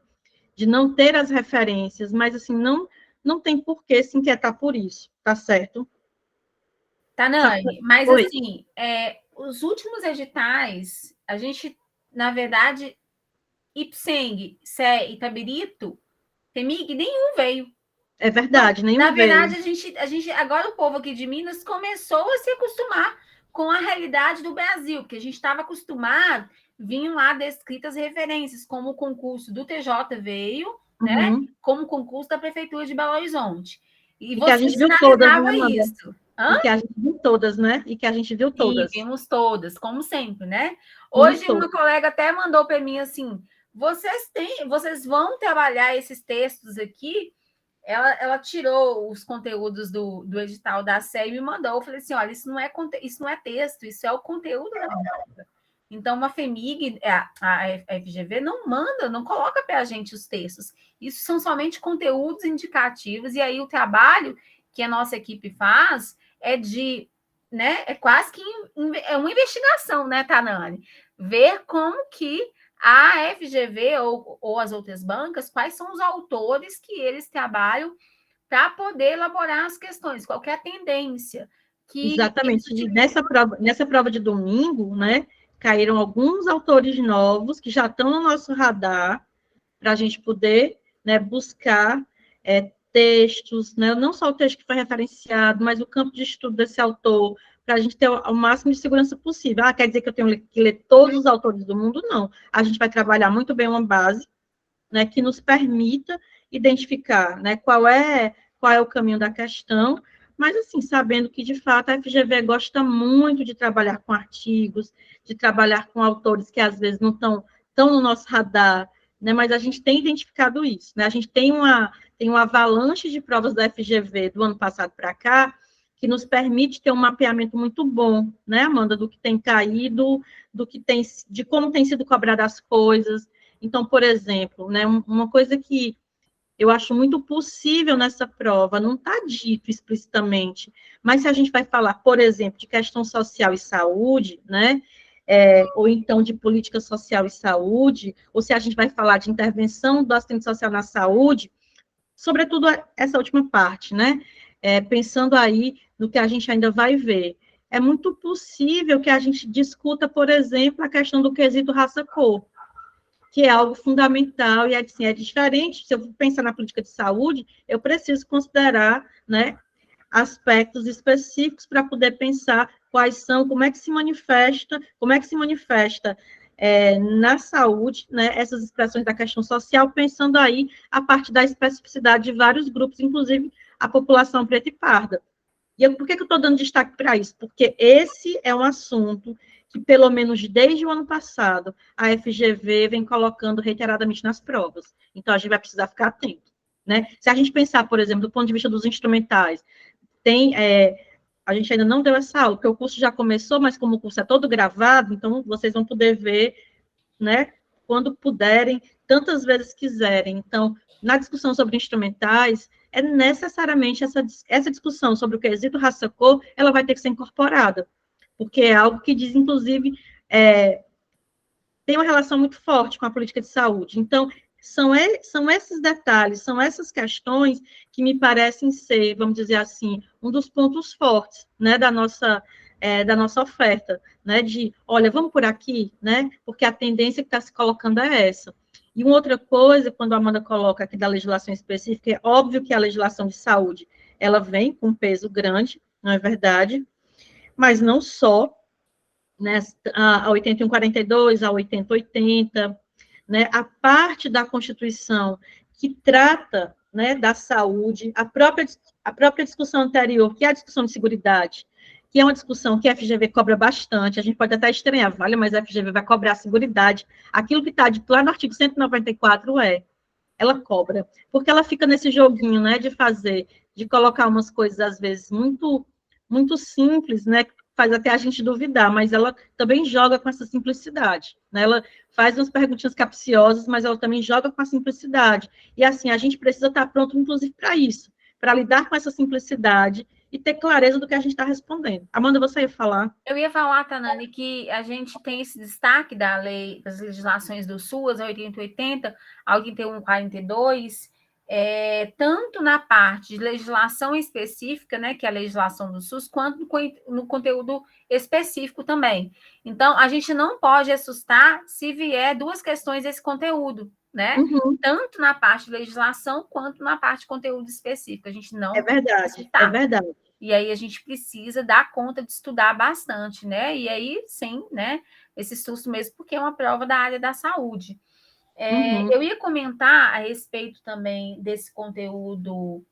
De não ter as referências, mas assim, não tem por que se inquietar por isso, tá certo? Tanane, mas Oi. assim, os últimos editais, a gente, na verdade, Ipseng, Sé, Itabirito, Temig, nenhum veio. É verdade, nenhum Na veio. verdade, a gente, agora o povo aqui de Minas começou a se acostumar com a realidade do Brasil, porque a gente estava acostumado, vinham lá descritas referências, como o concurso do TJ veio, né? Uhum. Como o concurso da Prefeitura de Belo Horizonte. E E que a você gente viu todas, né, sinalizava Amanda? isso. Hã? E que a gente viu todas, né? E que a gente viu Sim, todas. vimos todas, como sempre, né? Vimos Hoje uma todas. colega até mandou para mim assim: vocês vão trabalhar esses textos aqui? Ela tirou os conteúdos do edital da SEI e me mandou. Eu falei assim: olha, isso não é texto, isso é o conteúdo da prova. Então, uma FEMIG, a FGV, não manda, não coloca para a gente os textos. Isso são somente conteúdos indicativos, e aí o trabalho que a nossa equipe faz é de, né, é quase que é uma investigação, né, Tanane? Ver como que a FGV ou as outras bancas, quais são os autores que eles trabalham para poder elaborar as questões, qualquer tendência que eles Exatamente. E utilizam. nessa prova de domingo, né, caíram alguns autores novos que já estão no nosso radar para a gente poder, né, buscar textos, né, não só o texto que foi referenciado, mas o campo de estudo desse autor, para a gente ter o máximo de segurança possível. Ah, quer dizer que eu tenho que ler todos os autores do mundo? Não. A gente vai trabalhar muito bem uma base, né, que nos permita identificar, né, qual é o caminho da questão, mas assim, sabendo que de fato a FGV gosta muito de trabalhar com artigos, de trabalhar com autores que às vezes não estão tão no nosso radar, né, mas a gente tem identificado isso, né? A gente tem uma avalanche de provas da FGV do ano passado para cá, que nos permite ter um mapeamento muito bom, né, Amanda, do que tem caído, de como tem sido cobradas as coisas. Então, por exemplo, né, uma coisa que eu acho muito possível nessa prova, não está dito explicitamente, mas se a gente vai falar, por exemplo, de questão social e saúde, né, ou então de política social e saúde, ou se a gente vai falar de intervenção do assistente social na saúde, sobretudo essa última parte, né, pensando aí no que a gente ainda vai ver, é muito possível que a gente discuta, por exemplo, a questão do quesito raça-cor, que é algo fundamental e assim, é diferente. Se eu pensar na política de saúde, eu preciso considerar, né, aspectos específicos para poder pensar quais são, como é que se manifesta na saúde, né, essas expressões da questão social, pensando aí a partir da especificidade de vários grupos, inclusive a população preta e parda. E por que eu estou dando destaque para isso? Porque esse é um assunto que, pelo menos desde o ano passado, a FGV vem colocando reiteradamente nas provas. Então, a gente vai precisar ficar atento. Né? Se a gente pensar, por exemplo, do ponto de vista dos instrumentais, a gente ainda não deu essa aula, porque o curso já começou, mas como o curso é todo gravado, então vocês vão poder ver, né, quando puderem, tantas vezes quiserem. Então, na discussão sobre instrumentais, é necessariamente essa discussão sobre o quesito raça-cor, ela vai ter que ser incorporada, porque é algo que diz, inclusive, tem uma relação muito forte com a política de saúde. Então, são esses detalhes, são essas questões que me parecem ser, vamos dizer assim, um dos pontos fortes, né, da nossa oferta, né, de, olha, vamos por aqui, né, porque a tendência que está se colocando é essa. E uma outra coisa, quando a Amanda coloca aqui da legislação específica, é óbvio que a legislação de saúde, ela vem com um peso grande, não é verdade? Mas não só, né, a 8142, a 8080, né, a parte da Constituição que trata, né, da saúde, a própria discussão anterior, que é a discussão de seguridade, que é uma discussão que a FGV cobra bastante, a gente pode até estranhar, vale, mas a FGV vai cobrar a seguridade, aquilo que está dito lá no artigo 194 ela cobra, porque ela fica nesse joguinho, né, de colocar umas coisas, às vezes, muito simples, né, faz até a gente duvidar, mas ela também joga com essa simplicidade, né, ela faz umas perguntinhas capciosas, mas ela também joga com a simplicidade, e assim, a gente precisa estar pronto, inclusive, para isso, para lidar com essa simplicidade e ter clareza do que a gente está respondendo. Amanda, você ia falar? Eu ia falar, Tanani, que a gente tem esse destaque das legislações do SUAS, a 8080, a 8142, tanto na parte de legislação específica, né, que é a legislação do SUS, quanto no conteúdo específico também. Então, a gente não pode assustar se vier duas questões desse conteúdo, né? Uhum. Tanto na parte de legislação quanto na parte de conteúdo específico. A gente não É verdade, é verdade. E aí a gente precisa dar conta de estudar bastante, né? E aí, sim, né? Esse susto mesmo, porque é uma prova da área da saúde. Eu ia comentar a respeito também desse conteúdo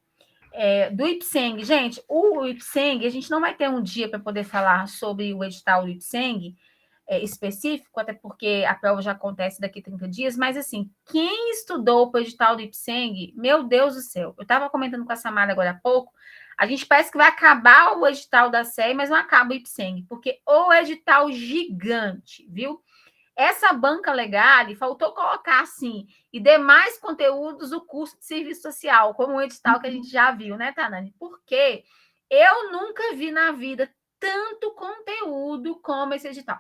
do IPSENG. Gente, o IPSENG, a gente não vai ter um dia para poder falar sobre o edital do IPSENG específico, até porque a prova já acontece daqui a 30 dias, mas assim, quem estudou para o edital do IPSENG, meu Deus do céu, eu estava comentando com a Samara agora há pouco, a gente parece que vai acabar o edital da SEI, mas não acaba o IPSENG, porque o edital gigante, viu? Essa banca legal, faltou colocar assim, e demais conteúdos, o curso de serviço social, como o edital que a gente já viu, né, Tanani? Porque eu nunca vi na vida tanto conteúdo como esse edital.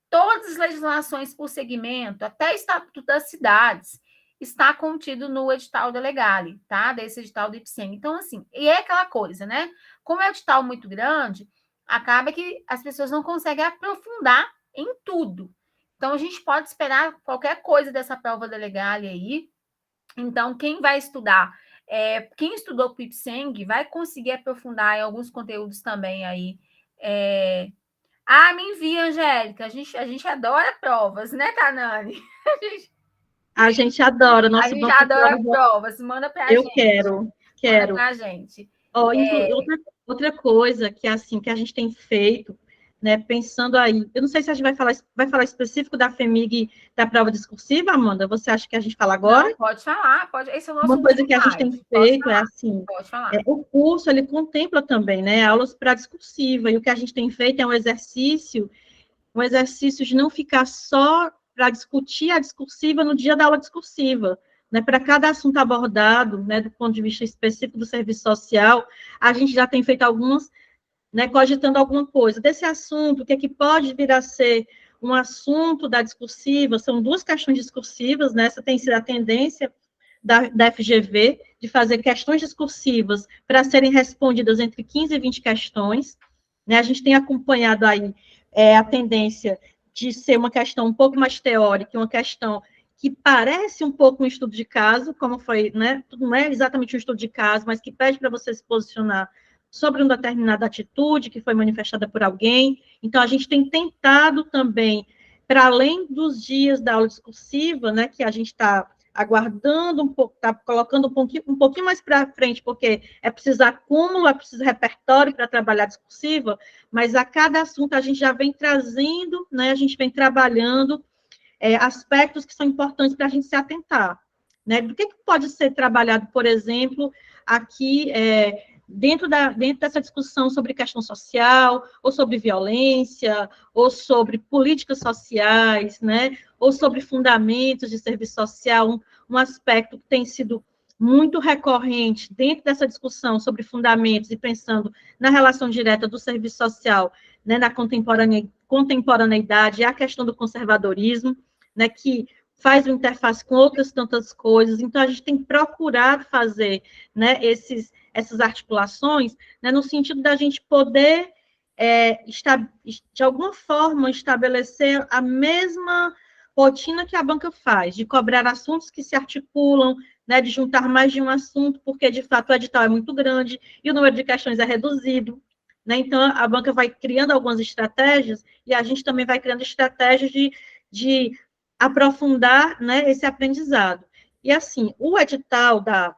Todas as legislações por segmento, até Estatuto das Cidades, está contido no edital da Legale, tá? Desse edital do IPSEM. Então, assim, e é aquela coisa, né? Como é um edital muito grande, acaba que as pessoas não conseguem aprofundar em tudo. Então, a gente pode esperar qualquer coisa dessa prova da Legale aí. Então, quem vai estudar, quem estudou para o IPSENG vai conseguir aprofundar em alguns conteúdos também aí. Me envia, Angélica. A gente adora provas, né, Tanani? A gente adora, A nosso gente banco de adora provas. provas. Manda para a Eu gente. Manda quero. para a gente. Ó, outra coisa que assim que a gente tem feito, né, pensando aí, eu não sei se a gente vai falar específico da FEMIG da prova discursiva, Amanda, você acha que a gente fala agora? Não, pode falar. Pode. Esse é o nosso Uma coisa último que a gente tem slide. Pode feito é falar. assim, Pode falar. o curso, ele contempla também, né, aulas para discursiva, e o que a gente tem feito é um exercício de não ficar só para discutir a discursiva no dia da aula discursiva, né, para cada assunto abordado, né, do ponto de vista específico do serviço social, a gente já tem feito algumas, né, cogitando alguma coisa desse assunto, o que é que pode vir a ser um assunto da discursiva, são duas questões discursivas, né, essa tem sido a tendência da FGV, de fazer questões discursivas para serem respondidas entre 15 e 20 questões, né, a gente tem acompanhado aí a tendência de ser uma questão um pouco mais teórica, uma questão que parece um pouco um estudo de caso, como foi, né, não é exatamente um estudo de caso, mas que pede para você se posicionar sobre uma determinada atitude que foi manifestada por alguém. Então, a gente tem tentado também, para além dos dias da aula discursiva, né, que a gente está aguardando um pouco, está colocando um pouquinho mais para frente, porque é preciso acúmulo, é preciso repertório para trabalhar discursiva, mas a cada assunto a gente já vem trazendo, né, a gente vem trabalhando aspectos que são importantes para a gente se atentar. Né? Do que pode ser trabalhado, por exemplo, aqui dentro dessa discussão sobre questão social, ou sobre violência, ou sobre políticas sociais, né? Ou sobre fundamentos de serviço social, um aspecto que tem sido muito recorrente dentro dessa discussão sobre fundamentos e pensando na relação direta do serviço social, né, na contemporaneidade, a questão do conservadorismo, né, que faz uma interface com outras tantas coisas. Então, a gente tem procurado fazer, né, essas articulações, né, no sentido da gente poder, de alguma forma, estabelecer a mesma rotina que a banca faz, de cobrar assuntos que se articulam, né, de juntar mais de um assunto, porque, de fato, o edital é muito grande e o número de questões é reduzido. Né? Então, a banca vai criando algumas estratégias e a gente também vai criando estratégias de aprofundar, né, esse aprendizado. E, assim, o edital da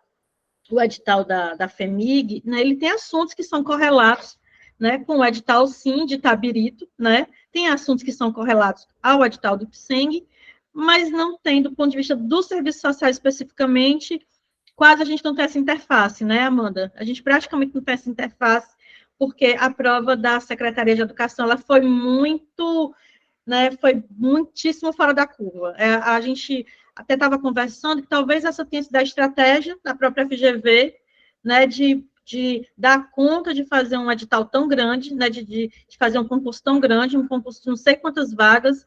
FEMIG, né, ele tem assuntos que são correlatos, né, com o edital, sim, de Tabirito, né, tem assuntos que são correlatos ao edital do PSENG, mas não tem, do ponto de vista do serviço social especificamente, quase a gente não tem essa interface, né, Amanda? A gente praticamente não tem essa interface, porque a prova da Secretaria de Educação, ela foi muito, né, foi muitíssimo fora da curva. A gente até estava conversando que talvez essa tenha sido a estratégia da própria FGV, né, de dar conta de fazer um edital tão grande, né, de fazer um concurso tão grande, um concurso de não sei quantas vagas,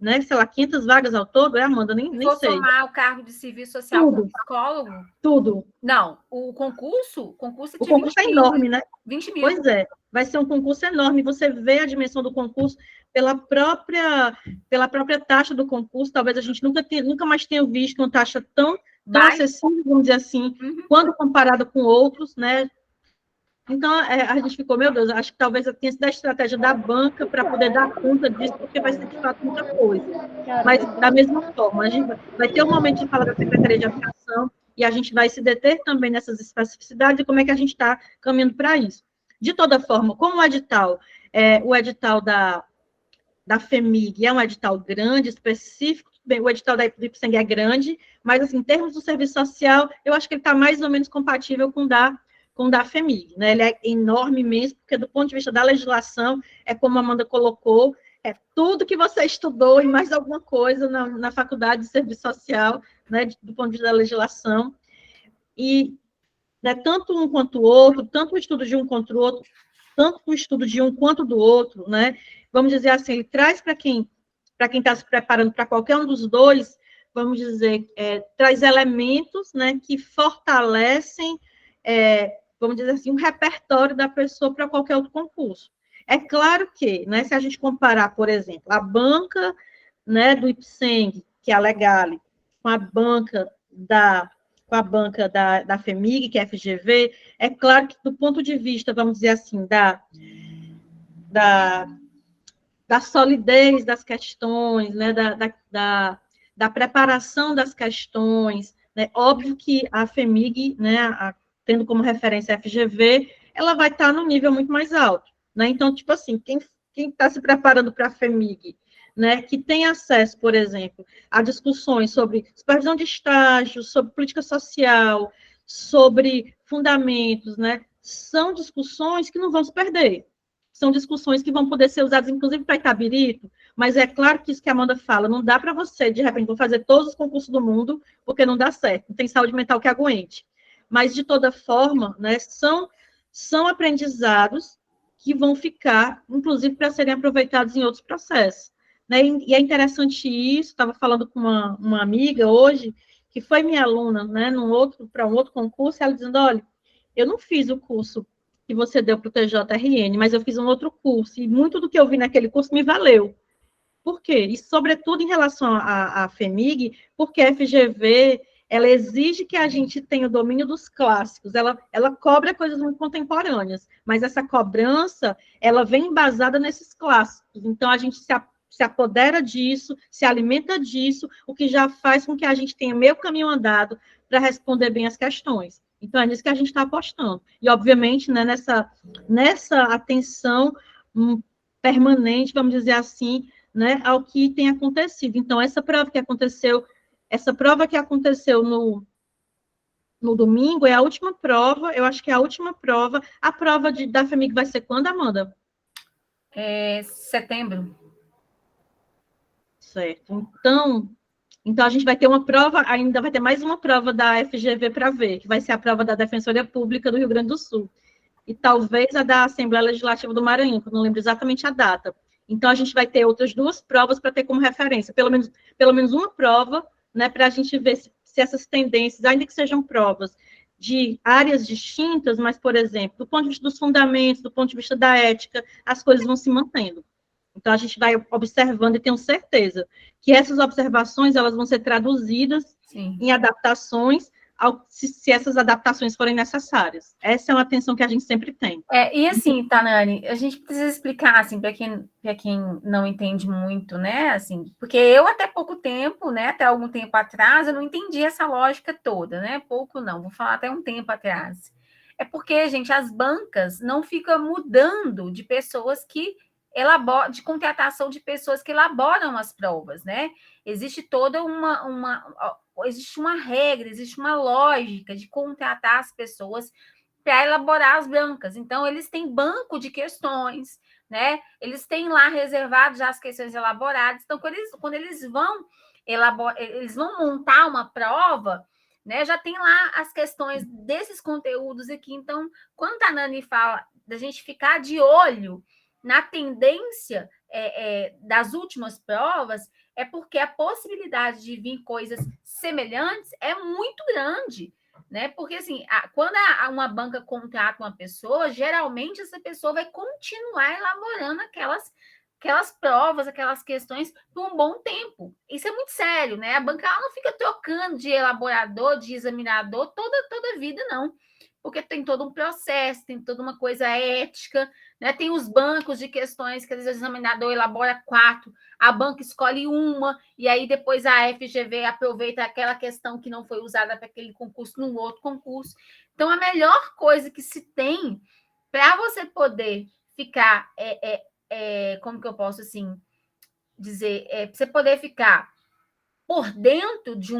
né? Sei lá, 500 vagas ao todo, Amanda? Nem sei. Vou tomar o cargo de serviço social como psicólogo? Tudo. Não, o concurso O concurso é enorme, né? 20 mil. Pois é, vai ser um concurso enorme. Você vê a dimensão do concurso pela própria taxa do concurso. Talvez a gente nunca mais tenha visto uma taxa tão acessível, vamos dizer assim, quando comparado com outros, né? Então, a gente ficou, meu Deus, acho que talvez tenha sido a estratégia da banca para poder dar conta disso, porque vai ser, de fato, muita coisa. Mas, da mesma forma, a gente vai ter um momento de falar da Secretaria de Educação e a gente vai se deter também nessas especificidades e como é que a gente está caminhando para isso. De toda forma, como o edital da FEMIG é um edital grande, específico, bem, o edital da IPSENG é grande, mas, assim, em termos do serviço social, eu acho que ele está mais ou menos compatível com o da FEMIG, né? Ele é enorme mesmo, porque do ponto de vista da legislação, é como a Amanda colocou, é tudo que você estudou e mais alguma coisa na faculdade de serviço social, né, do ponto de vista da legislação, e, né, tanto um quanto o outro, tanto o estudo de um quanto o outro, tanto o estudo de um quanto do outro, né, vamos dizer assim, ele traz para quem está se preparando para qualquer um dos dois, vamos dizer, traz elementos, né, que fortalecem, vamos dizer assim, um repertório da pessoa para qualquer outro concurso. É claro que, né, se a gente comparar, por exemplo, a banca, né, do IPSENG, que é a Legale, com a banca da FEMIG, que é a FGV, é claro que do ponto de vista, vamos dizer assim, da solidez das questões, né, da preparação das questões, né, óbvio que a FEMIG, né, tendo como referência a FGV, ela vai estar no nível muito mais alto, né, então, tipo assim, quem está se preparando para a FEMIG, né, que tem acesso, por exemplo, a discussões sobre supervisão de estágio, sobre política social, sobre fundamentos, né, são discussões que não vão se perder, são discussões que vão poder ser usadas, inclusive, para Itabirito, mas é claro que isso que a Amanda fala, não dá para você, de repente, vou fazer todos os concursos do mundo, porque não dá certo, não tem saúde mental que aguente. Mas, de toda forma, né, são aprendizados que vão ficar, inclusive, para serem aproveitados em outros processos. Né? E é interessante isso, estava falando com uma amiga hoje, que foi minha aluna, né, para um outro concurso, ela dizendo, olha, eu não fiz o curso que você deu para o TJRN, mas eu fiz um outro curso, e muito do que eu vi naquele curso me valeu. Por quê? E, sobretudo, em relação à FEMIG, porque a FGV, ela exige que a gente tenha o domínio dos clássicos, ela cobra coisas muito contemporâneas, mas essa cobrança, ela vem embasada nesses clássicos, então a gente se apodera disso, se alimenta disso, o que já faz com que a gente tenha meio caminho andado para responder bem as questões. Então, é nisso que a gente está apostando. E, obviamente, né, nessa atenção permanente, vamos dizer assim, né, ao que tem acontecido. Então, essa prova que aconteceu no domingo é a última prova, eu acho que é a última prova. A prova da FEMIG vai ser quando, Amanda? Setembro. Certo. Então, a gente vai ter uma prova, ainda vai ter mais uma prova da FGV para ver, que vai ser a prova da Defensoria Pública do Rio Grande do Sul. E talvez a da Assembleia Legislativa do Maranhão, que eu não lembro exatamente a data. Então, a gente vai ter outras duas provas para ter como referência, pelo menos uma prova, né, para a gente ver se essas tendências, ainda que sejam provas de áreas distintas, mas, por exemplo, do ponto de vista dos fundamentos, do ponto de vista da ética, as coisas vão se mantendo. Então, a gente vai observando e tenho certeza que essas observações elas vão ser traduzidas em adaptações, se essas adaptações forem necessárias. Essa é uma atenção que a gente sempre tem. E assim, Tanani, a gente precisa explicar, assim, para quem não entende muito, né, assim, porque eu até pouco tempo, né, até algum tempo atrás, eu não entendi essa lógica toda, né, pouco não, vou falar até um tempo atrás. É porque, gente, as bancas não ficam mudando de pessoas que elaboram, de contratação de pessoas que elaboram as provas, né, existe toda existe uma regra, existe uma lógica de contratar as pessoas para elaborar as bancas. Então, eles têm banco de questões, né? Eles têm lá reservados já as questões elaboradas. Então, quando eles vão montar uma prova, né? Já tem lá as questões desses conteúdos aqui. Então, quando a Nani fala da gente ficar de olho na tendência das últimas provas, é porque a possibilidade de vir coisas semelhantes é muito grande, né? Porque, assim, quando uma banca contrata uma pessoa, geralmente essa pessoa vai continuar elaborando aquelas provas, aquelas questões por um bom tempo. Isso é muito sério, né? A banca ela não fica trocando de elaborador, de examinador toda a vida, não. Porque tem todo um processo, tem toda uma coisa ética, né? Tem os bancos de questões que às vezes o examinador elabora 4, a banca escolhe uma, e aí depois a FGV aproveita aquela questão que não foi usada para aquele concurso num outro concurso. Então, a melhor coisa que se tem para você poder ficar como que eu posso assim dizer, você poder ficar por dentro de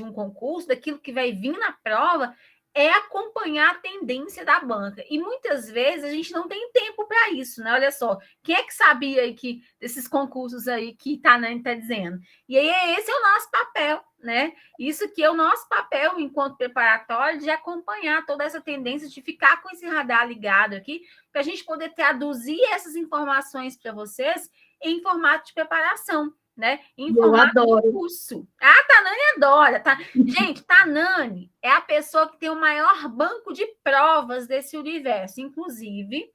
um concurso, daquilo que vai vir na prova, é acompanhar a tendência da banca. E muitas vezes a gente não tem tempo para isso, né? Olha só, quem é que sabia aí que desses concursos aí que Tanani está dizendo? E aí esse é o nosso papel, né? Isso que é o nosso papel enquanto preparatório de acompanhar toda essa tendência, de ficar com esse radar ligado aqui, para a gente poder traduzir essas informações para vocês em formato de preparação, né? Em formato de curso. A Tanani adora. Tá? Gente, Tanani é a pessoa que tem o maior banco de provas desse universo. Inclusive,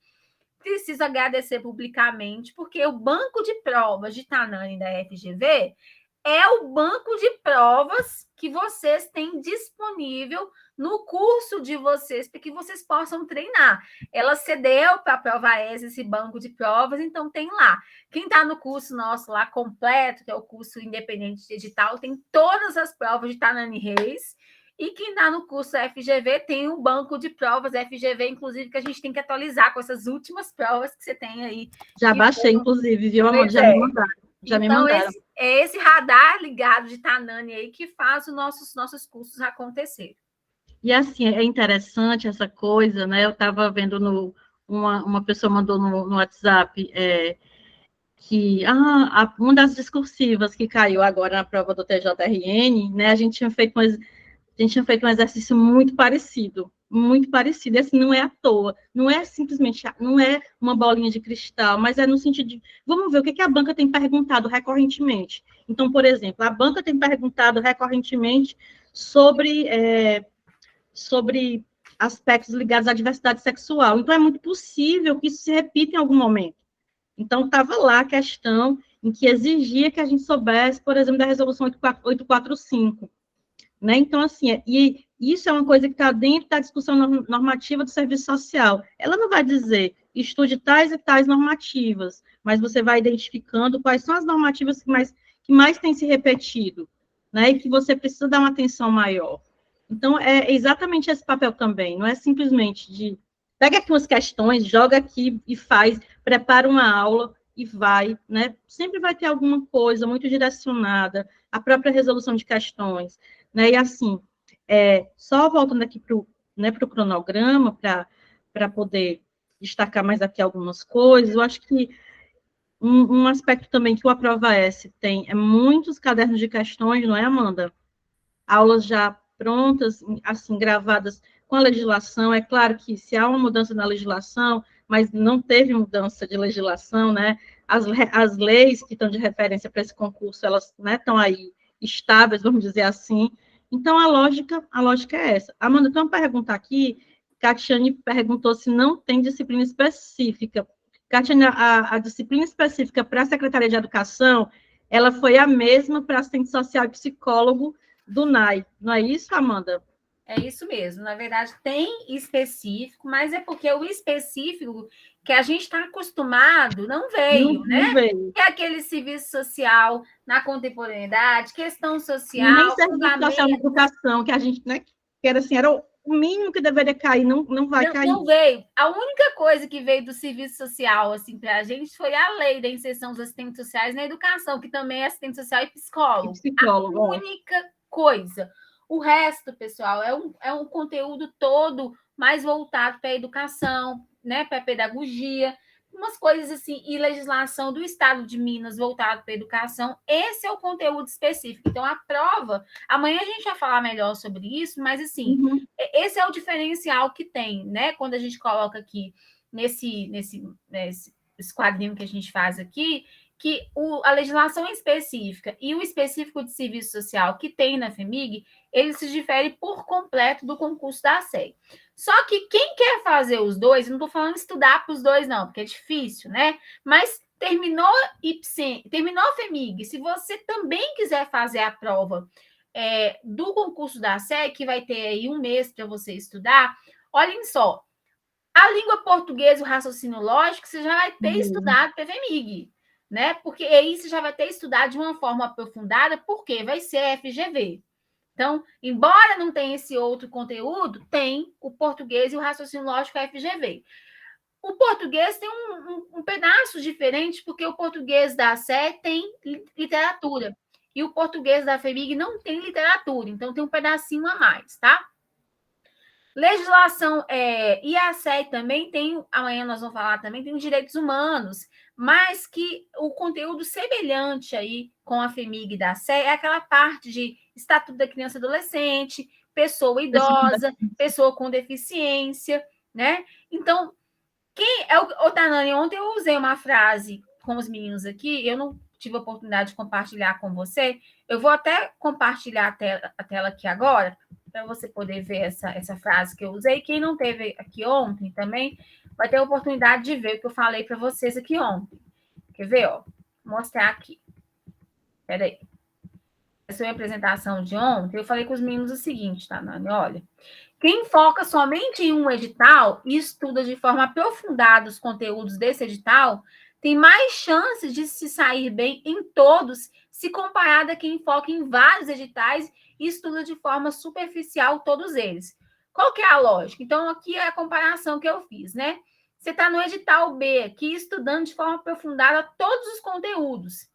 preciso agradecer publicamente, porque o banco de provas de Tanani da FGV é o banco de provas que vocês têm disponível no curso de vocês, para que vocês possam treinar. Ela cedeu para a Prova ESA esse banco de provas, então tem lá. Quem está no curso nosso lá completo, que é o curso independente digital, tem todas as provas de Tanani Reis. E quem está no curso FGV tem um banco de provas FGV, inclusive, que a gente tem que atualizar com essas últimas provas que você tem aí. Já baixei, inclusive, viu, Amanda? Já me mandaram. Já me mandaram. Esse radar ligado de Tanani aí que faz os nossos cursos acontecer. E assim, é interessante essa coisa, né? Eu estava vendo uma pessoa mandou no WhatsApp que uma das discursivas que caiu agora na prova do TJRN, né? A gente tinha feito um exercício muito parecido, e assim, não é à toa, não é simplesmente, não é uma bolinha de cristal, mas é no sentido de, vamos ver o que a banca tem perguntado recorrentemente. Então, por exemplo, a banca tem perguntado recorrentemente sobre aspectos ligados à diversidade sexual. Então, é muito possível que isso se repita em algum momento. Então, estava lá a questão em que exigia que a gente soubesse, por exemplo, da resolução 845. Né? Então, assim, e isso é uma coisa que está dentro da discussão normativa do serviço social. Ela não vai dizer, estude tais e tais normativas, mas você vai identificando quais são as normativas que mais têm se repetido, né? E que você precisa dar uma atenção maior. Então, é exatamente esse papel também, não é simplesmente de pega aqui umas questões, joga aqui e faz, prepara uma aula e vai, né? Sempre vai ter alguma coisa muito direcionada, a própria resolução de questões, né? E assim, só voltando aqui para o cronograma, para poder destacar mais aqui algumas coisas, eu acho que um aspecto também que o Aprova-S tem é muitos cadernos de questões, não é, Amanda? Aulas já prontas, assim, gravadas com a legislação. É claro que se há uma mudança na legislação, mas não teve mudança de legislação, né? As leis que estão de referência para esse concurso, elas, né, estão aí estáveis, vamos dizer assim. Então, a lógica é essa. Amanda, tem uma pergunta aqui, Catiane perguntou se não tem disciplina específica. Catiane, a disciplina específica para a Secretaria de Educação, ela foi a mesma para assistente social e psicólogo do NAI. Não é isso, Amanda? É isso mesmo. Na verdade, tem específico, mas é porque o específico que a gente está acostumado não veio, né? Não veio. Que é aquele serviço social na contemporaneidade, questão social, e nem serviço social na educação, que a gente, né, que era assim, era o mínimo que deveria cair, não vai cair. Não veio. A única coisa que veio do serviço social, assim, para a gente foi a lei da inserção dos assistentes sociais na educação, que também é assistente social e psicólogo. A única coisa. O resto, pessoal, é um conteúdo todo mais voltado para a educação, né, para a pedagogia, umas coisas assim, e legislação do Estado de Minas voltado para a educação. Esse é o conteúdo específico. Então, a prova, amanhã a gente vai falar melhor sobre isso, mas assim, esse é o diferencial que tem, né? Quando a gente coloca aqui nesse quadrinho que a gente faz aqui, que a legislação específica e o específico de serviço social que tem na FEMIG, ele se difere por completo do concurso da SEI. Só que quem quer fazer os dois, não estou falando estudar para os dois, não, porque é difícil, né? Mas terminou a FEMIG, se você também quiser fazer a prova do concurso da SEI, que vai ter aí 1 mês para você estudar, olhem só, a língua portuguesa e o raciocínio lógico, você já vai ter estudado para a FEMIG, né? Porque aí você já vai ter estudado de uma forma aprofundada, porque vai ser FGV. Então, embora não tenha esse outro conteúdo, tem o português e o raciocínio lógico FGV. O português tem um pedaço diferente, porque o português da SE tem literatura, e o português da FEMIG não tem literatura, então tem um pedacinho a mais, tá? Legislação, e a SEI também tem, amanhã nós vamos falar também, tem os direitos humanos, mas que o conteúdo semelhante aí com a FEMIG da SEI é aquela parte de Estatuto da Criança e Adolescente, pessoa idosa, pessoa com deficiência, né? Então, Tanani, ontem eu usei uma frase com os meninos aqui, eu não tive a oportunidade de compartilhar com você, eu vou até compartilhar a tela aqui agora, para você poder ver essa frase que eu usei. Quem não teve aqui ontem também vai ter a oportunidade de ver o que eu falei para vocês aqui ontem. Quer ver? Ó, vou mostrar aqui. Espera aí. Essa é a minha apresentação de ontem. Eu falei com os meninos o seguinte, tá, Nani? Olha, quem foca somente em um edital e estuda de forma aprofundada os conteúdos desse edital tem mais chances de se sair bem em todos, se comparado a quem foca em vários editais e estuda de forma superficial todos eles. Qual que é a lógica? Então, aqui é a comparação que eu fiz, né? Você está no edital B aqui, estudando de forma aprofundada todos os conteúdos.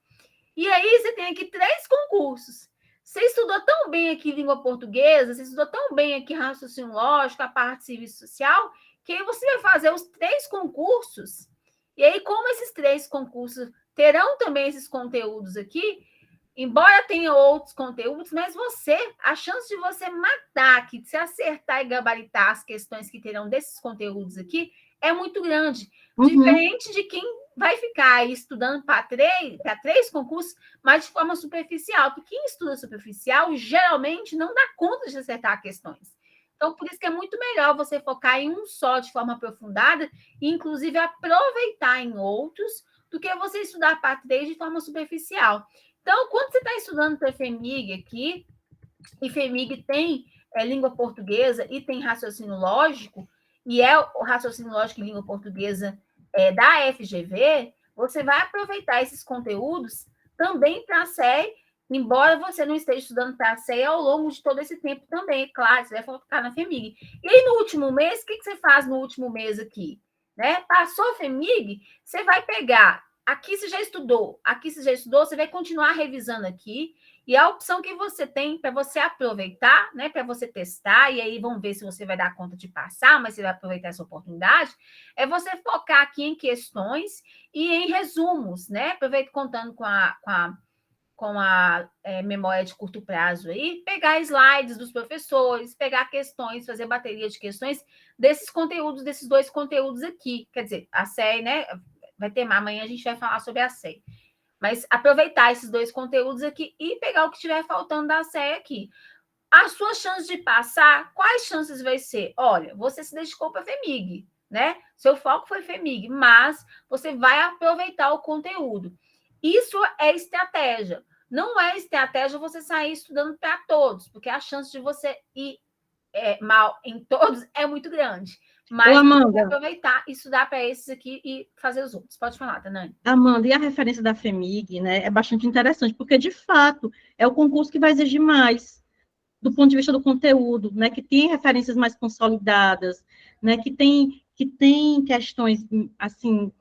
E aí, você tem aqui 3 concursos. Você estudou tão bem aqui língua portuguesa, você estudou tão bem aqui raciocínio lógico, a parte de serviço social, que aí você vai fazer os 3 concursos. E aí, como esses 3 concursos terão também esses conteúdos aqui, embora tenha outros conteúdos, mas a chance de você matar aqui, de se acertar e gabaritar as questões que terão desses conteúdos aqui, é muito grande. Diferente de quem vai ficar aí estudando para 3 concursos, mas de forma superficial. Porque quem estuda superficial, geralmente, não dá conta de acertar questões. Então, por isso que é muito melhor você focar em um só de forma aprofundada e, inclusive, aproveitar em outros do que você estudar para 3 de forma superficial. Então, quando você está estudando para FEMIG aqui, e FEMIG tem língua portuguesa e tem raciocínio lógico, e é o raciocínio lógico e língua portuguesa da FGV, você vai aproveitar esses conteúdos também para a SEI, embora você não esteja estudando para a SEI ao longo de todo esse tempo também, é claro, você vai focar na FEMIG. E aí, no último mês, o que você faz no último mês aqui? Né? Passou a FEMIG, você vai pegar. Aqui você já estudou, você vai continuar revisando aqui, e a opção que você tem para você aproveitar, né, para você testar, e aí vamos ver se você vai dar conta de passar, mas você vai aproveitar essa oportunidade, é você focar aqui em questões e em resumos, né? Aproveita contando com a memória de curto prazo aí, pegar slides dos professores, pegar questões, fazer bateria de questões desses conteúdos, desses 2 conteúdos aqui. Quer dizer, a SEI, né? Vai ter mais, amanhã a gente vai falar sobre a SEI. Mas aproveitar esses 2 conteúdos aqui e pegar o que estiver faltando da SEI aqui. As suas chances de passar, quais chances vai ser? Olha, você se dedicou para a FEMIG, né? Seu foco foi FEMIG, mas você vai aproveitar o conteúdo. Isso é estratégia. Não é estratégia você sair estudando para todos, porque a chance de você ir mal em todos é muito grande. Mas Amanda, aproveitar e estudar para esses aqui e fazer os outros. Pode falar, Tanani. Amanda, e a referência da FEMIG, né, é bastante interessante, porque, de fato, é o concurso que vai exigir mais, do ponto de vista do conteúdo, né, que tem referências mais consolidadas, né, que tem questões, assim,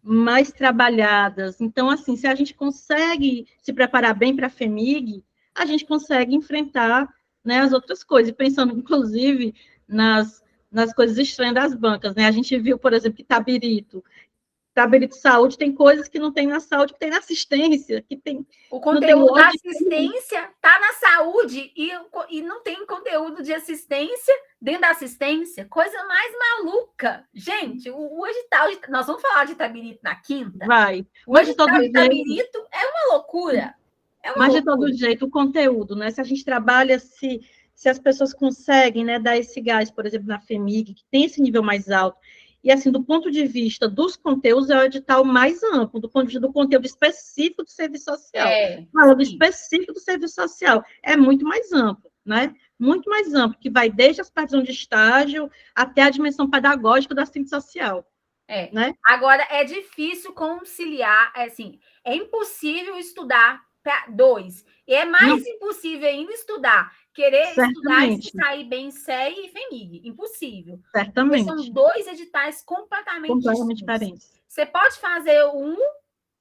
mais trabalhadas. Então, assim, se a gente consegue se preparar bem para a FEMIG, a gente consegue enfrentar, né, as outras coisas, pensando, inclusive, nas coisas estranhas das bancas, né? A gente viu, por exemplo, que Tabirito Tabelito Saúde tem coisas que não tem na saúde, que tem na assistência, que tem... O conteúdo da assistência está na saúde e não tem conteúdo de assistência dentro da assistência. Coisa mais maluca. Gente, o edital... Nós vamos falar de Itabirito na quinta? Vai. O edital de Itabirito é uma loucura. Mas, de todo jeito, o conteúdo, né? Se a gente trabalha, se as pessoas conseguem, né, dar esse gás, por exemplo, na FEMIG, que tem esse nível mais alto, e, assim, do ponto de vista dos conteúdos, é o edital mais amplo, do ponto de vista do conteúdo específico do serviço social. Falando específico do serviço social, é muito mais amplo, né? Muito mais amplo, que vai desde a supervisão de estágio até a dimensão pedagógica da assistente social. Né? Agora, é difícil conciliar, assim, é impossível estudar para 2. E é mais impossível ainda querer estudar e sair bem em SEI e FEMIG. Impossível. Certamente. Porque são 2 editais completamente diferentes. Você pode fazer um,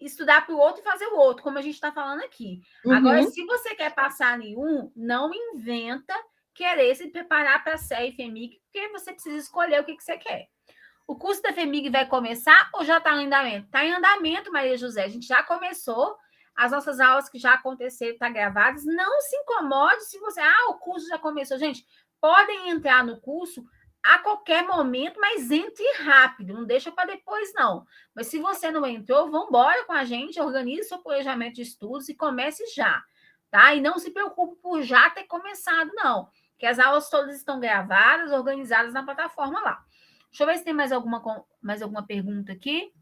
estudar para o outro e fazer o outro, como a gente está falando aqui. Agora, se você quer passar em um, não inventa querer se preparar para SEI e FEMIG, porque você precisa escolher o que você quer. O curso da FEMIG vai começar ou já está em andamento? Está em andamento, Maria José. A gente já começou. As nossas aulas que já aconteceram, estão gravadas. Não se incomode se você... o curso já começou. Gente, podem entrar no curso a qualquer momento, mas entre rápido. Não deixa para depois, não. Mas se você não entrou, vamos embora com a gente. Organize seu planejamento de estudos e comece já. Tá? E não se preocupe por já ter começado, não. Porque as aulas todas estão gravadas, organizadas na plataforma lá. Deixa eu ver se tem mais alguma pergunta aqui.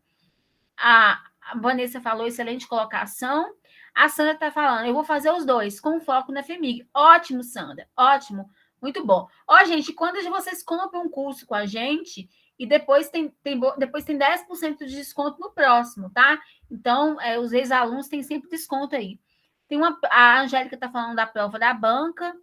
A Vanessa falou, excelente colocação. A Sandra está falando, eu vou fazer os 2, com foco na FEMIG. Ótimo, Sandra, ótimo, muito bom. Gente, quando vocês compram um curso com a gente, e depois tem 10% de desconto no próximo, tá? Então, os ex-alunos têm sempre desconto aí. A Angélica está falando da prova da banca.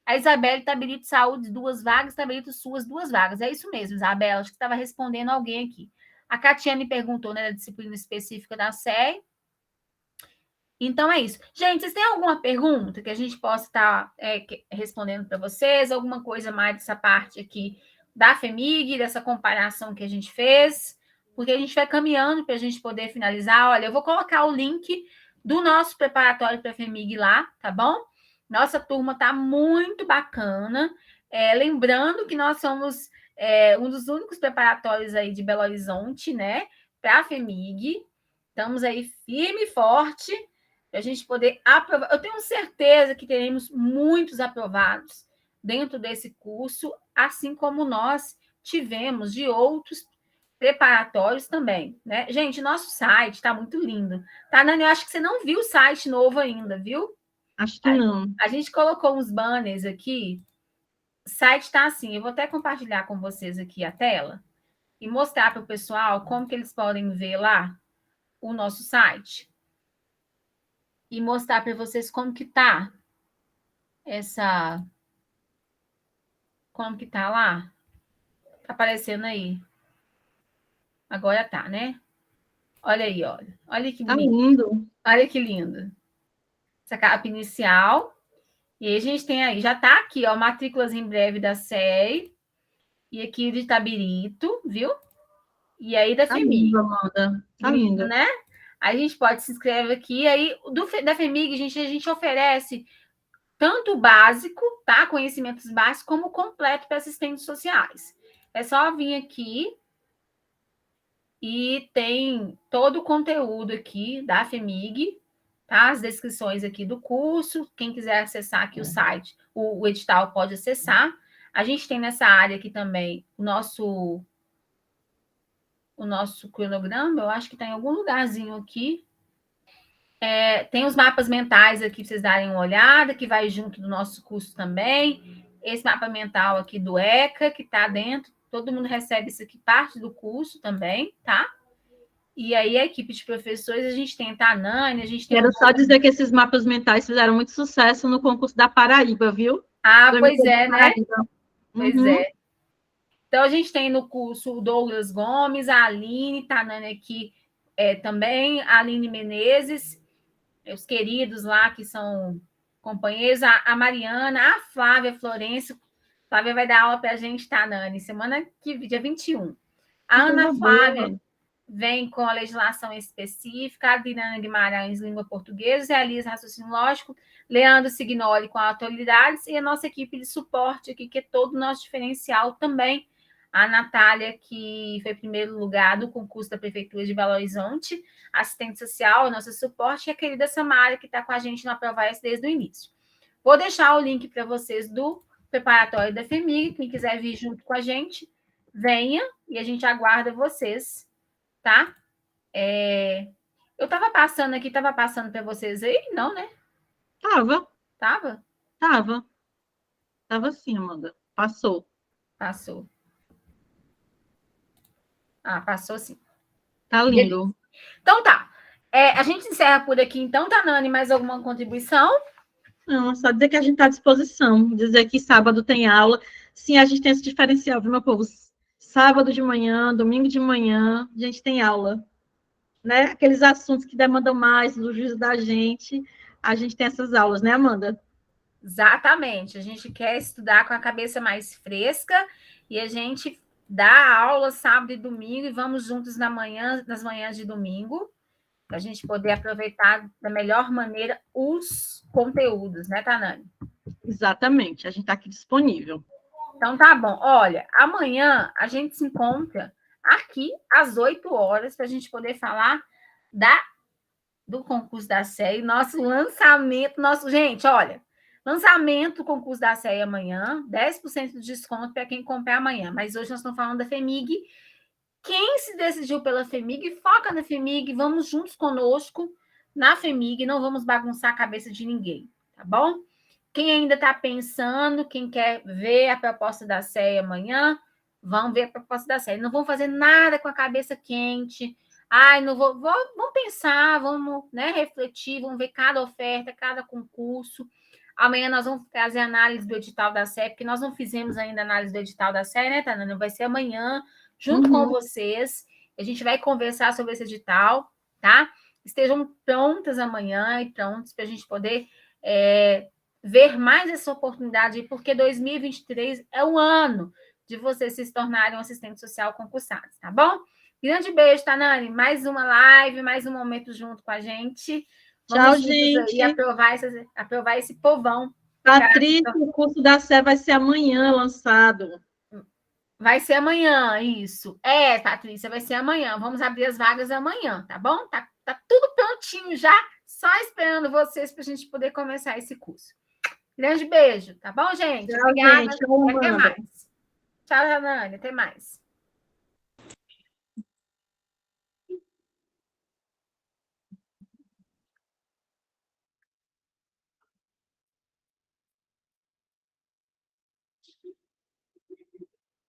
A Isabela Itabirito Saúde, 2 vagas, Itabirito SUAS, 2 vagas. É isso mesmo, Isabela. Acho que estava respondendo alguém aqui. A Catiane perguntou, né, da disciplina específica da SEI. Então, é isso. Gente, vocês têm alguma pergunta que a gente possa estar respondendo para vocês? Alguma coisa mais dessa parte aqui da FEMIG, dessa comparação que a gente fez? Porque a gente vai caminhando para a gente poder finalizar. Olha, eu vou colocar o link do nosso preparatório para a FEMIG lá, tá bom? Nossa turma está muito bacana. Lembrando que nós somos um dos únicos preparatórios aí de Belo Horizonte, né? Para a FEMIG. Estamos aí firme e forte para a gente poder aprovar. Eu tenho certeza que teremos muitos aprovados dentro desse curso, assim como nós tivemos de outros preparatórios também, né? Gente, nosso site está muito lindo. Tá, Nani? Eu acho que você não viu o site novo ainda, viu? Acho que não. A gente colocou uns banners aqui. O site está assim. Eu vou até compartilhar com vocês aqui a tela e mostrar para o pessoal como que eles podem ver lá o nosso site. E mostrar para vocês como que tá como que tá lá. Tá aparecendo aí. Agora tá, né? Olha aí, olha. Olha que bonito. Tá lindo. Olha que lindo. Essa capa inicial. E aí a gente tem aí, já tá aqui, ó, matrículas em breve da SEI. E aqui de Itabirito, viu? E aí da FEMIG. Lindo, Amanda. Tá lindo, né? Aí a gente pode se inscrever aqui. Aí da FEMIG, a gente oferece tanto o básico, tá? Conhecimentos básicos, como o completo para assistentes sociais. É só vir aqui e tem todo o conteúdo aqui da FEMIG, tá? As descrições aqui do curso. Quem quiser acessar aqui o site, o edital pode acessar. A gente tem nessa área aqui também o nosso cronograma, eu acho que está em algum lugarzinho aqui. Tem os mapas mentais aqui para vocês darem uma olhada, que vai junto do nosso curso também. Esse mapa mental aqui do ECA, que está dentro, todo mundo recebe isso aqui, parte do curso também, tá? E aí, a equipe de professores, a gente tem a Nani, a gente tem... Quero só dizer que esses mapas mentais fizeram muito sucesso no concurso da Paraíba, viu? Pois é, né? Pois é. Então, a gente tem no curso o Douglas Gomes, a Aline, tá a Nani aqui também, a Aline Menezes, os queridos lá que são companheiros, a Mariana, a Flávia Florencio. Flávia vai dar aula para a gente, tá, Nani? Dia 21. A Ana Flávia vem com a legislação específica, a Adriana Guimarães, língua portuguesa, realiza raciocínio lógico, Leandro Signoli com autoridades e a nossa equipe de suporte aqui, que é todo o nosso diferencial também, a Natália, que foi primeiro lugar do concurso da Prefeitura de Belo Horizonte, assistente social, nosso suporte, e a querida Samara, que está com a gente na Prova S desde o início. Vou deixar o link para vocês do preparatório da FEMIG, quem quiser vir junto com a gente, venha e a gente aguarda vocês, tá? Eu estava passando aqui, estava passando para vocês aí? Não, né? Tava. Tava? Tava sim, Amanda. Passou. Passou. Ah, passou sim. Tá lindo. Então tá. A gente encerra por aqui, então, tá, Nani? Mais alguma contribuição? Não, só dizer que a gente está à disposição. Dizer que sábado tem aula. Sim, a gente tem esse diferencial, viu, meu povo? Sábado de manhã, domingo de manhã, a gente tem aula. Né? Aqueles assuntos que demandam mais do juízo da gente, a gente tem essas aulas, né, Amanda? Exatamente. A gente quer estudar com a cabeça mais fresca e a gente dá aula sábado e domingo e vamos juntos nas manhãs de domingo, para a gente poder aproveitar da melhor maneira os conteúdos, né, Tanani? Exatamente, a gente está aqui disponível. Então tá bom. Olha, amanhã a gente se encontra aqui às 8 horas para a gente poder falar do concurso da SEI, nosso lançamento, gente, olha, lançamento do concurso da SEI amanhã, 10% de desconto para quem comprar amanhã, mas hoje nós estamos falando da FEMIG. Quem se decidiu pela FEMIG, foca na FEMIG, vamos juntos conosco na FEMIG, não vamos bagunçar a cabeça de ninguém, tá bom? Quem ainda está pensando, quem quer ver a proposta da SEI amanhã, vão ver a proposta da SEI. Não vão fazer nada com a cabeça quente. Ai, não vamos pensar, vamos, né, refletir, vamos ver cada oferta, cada concurso. Amanhã nós vamos fazer análise do edital da SEI, porque nós não fizemos ainda análise do edital da SEI, né, Tanana? Vai ser amanhã, junto com vocês. A gente vai conversar sobre esse edital, tá? Estejam prontas amanhã e prontos para a gente poder ver mais essa oportunidade, porque 2023 é o ano de vocês se tornarem um assistente social concursado, tá bom? Grande beijo, Tanani. Mais uma live, mais um momento junto com a gente. Vamos tchau, gente. E aprovar esse povão. Patrícia, o curso da SE vai ser amanhã lançado. Vai ser amanhã, isso. Patrícia, vai ser amanhã. Vamos abrir as vagas amanhã, tá bom? Tá tudo prontinho já, só esperando vocês para a gente poder começar esse curso. Grande beijo, tá bom, gente? Tchau, obrigada. Gente. Até mais. Tchau, Janane. Até mais.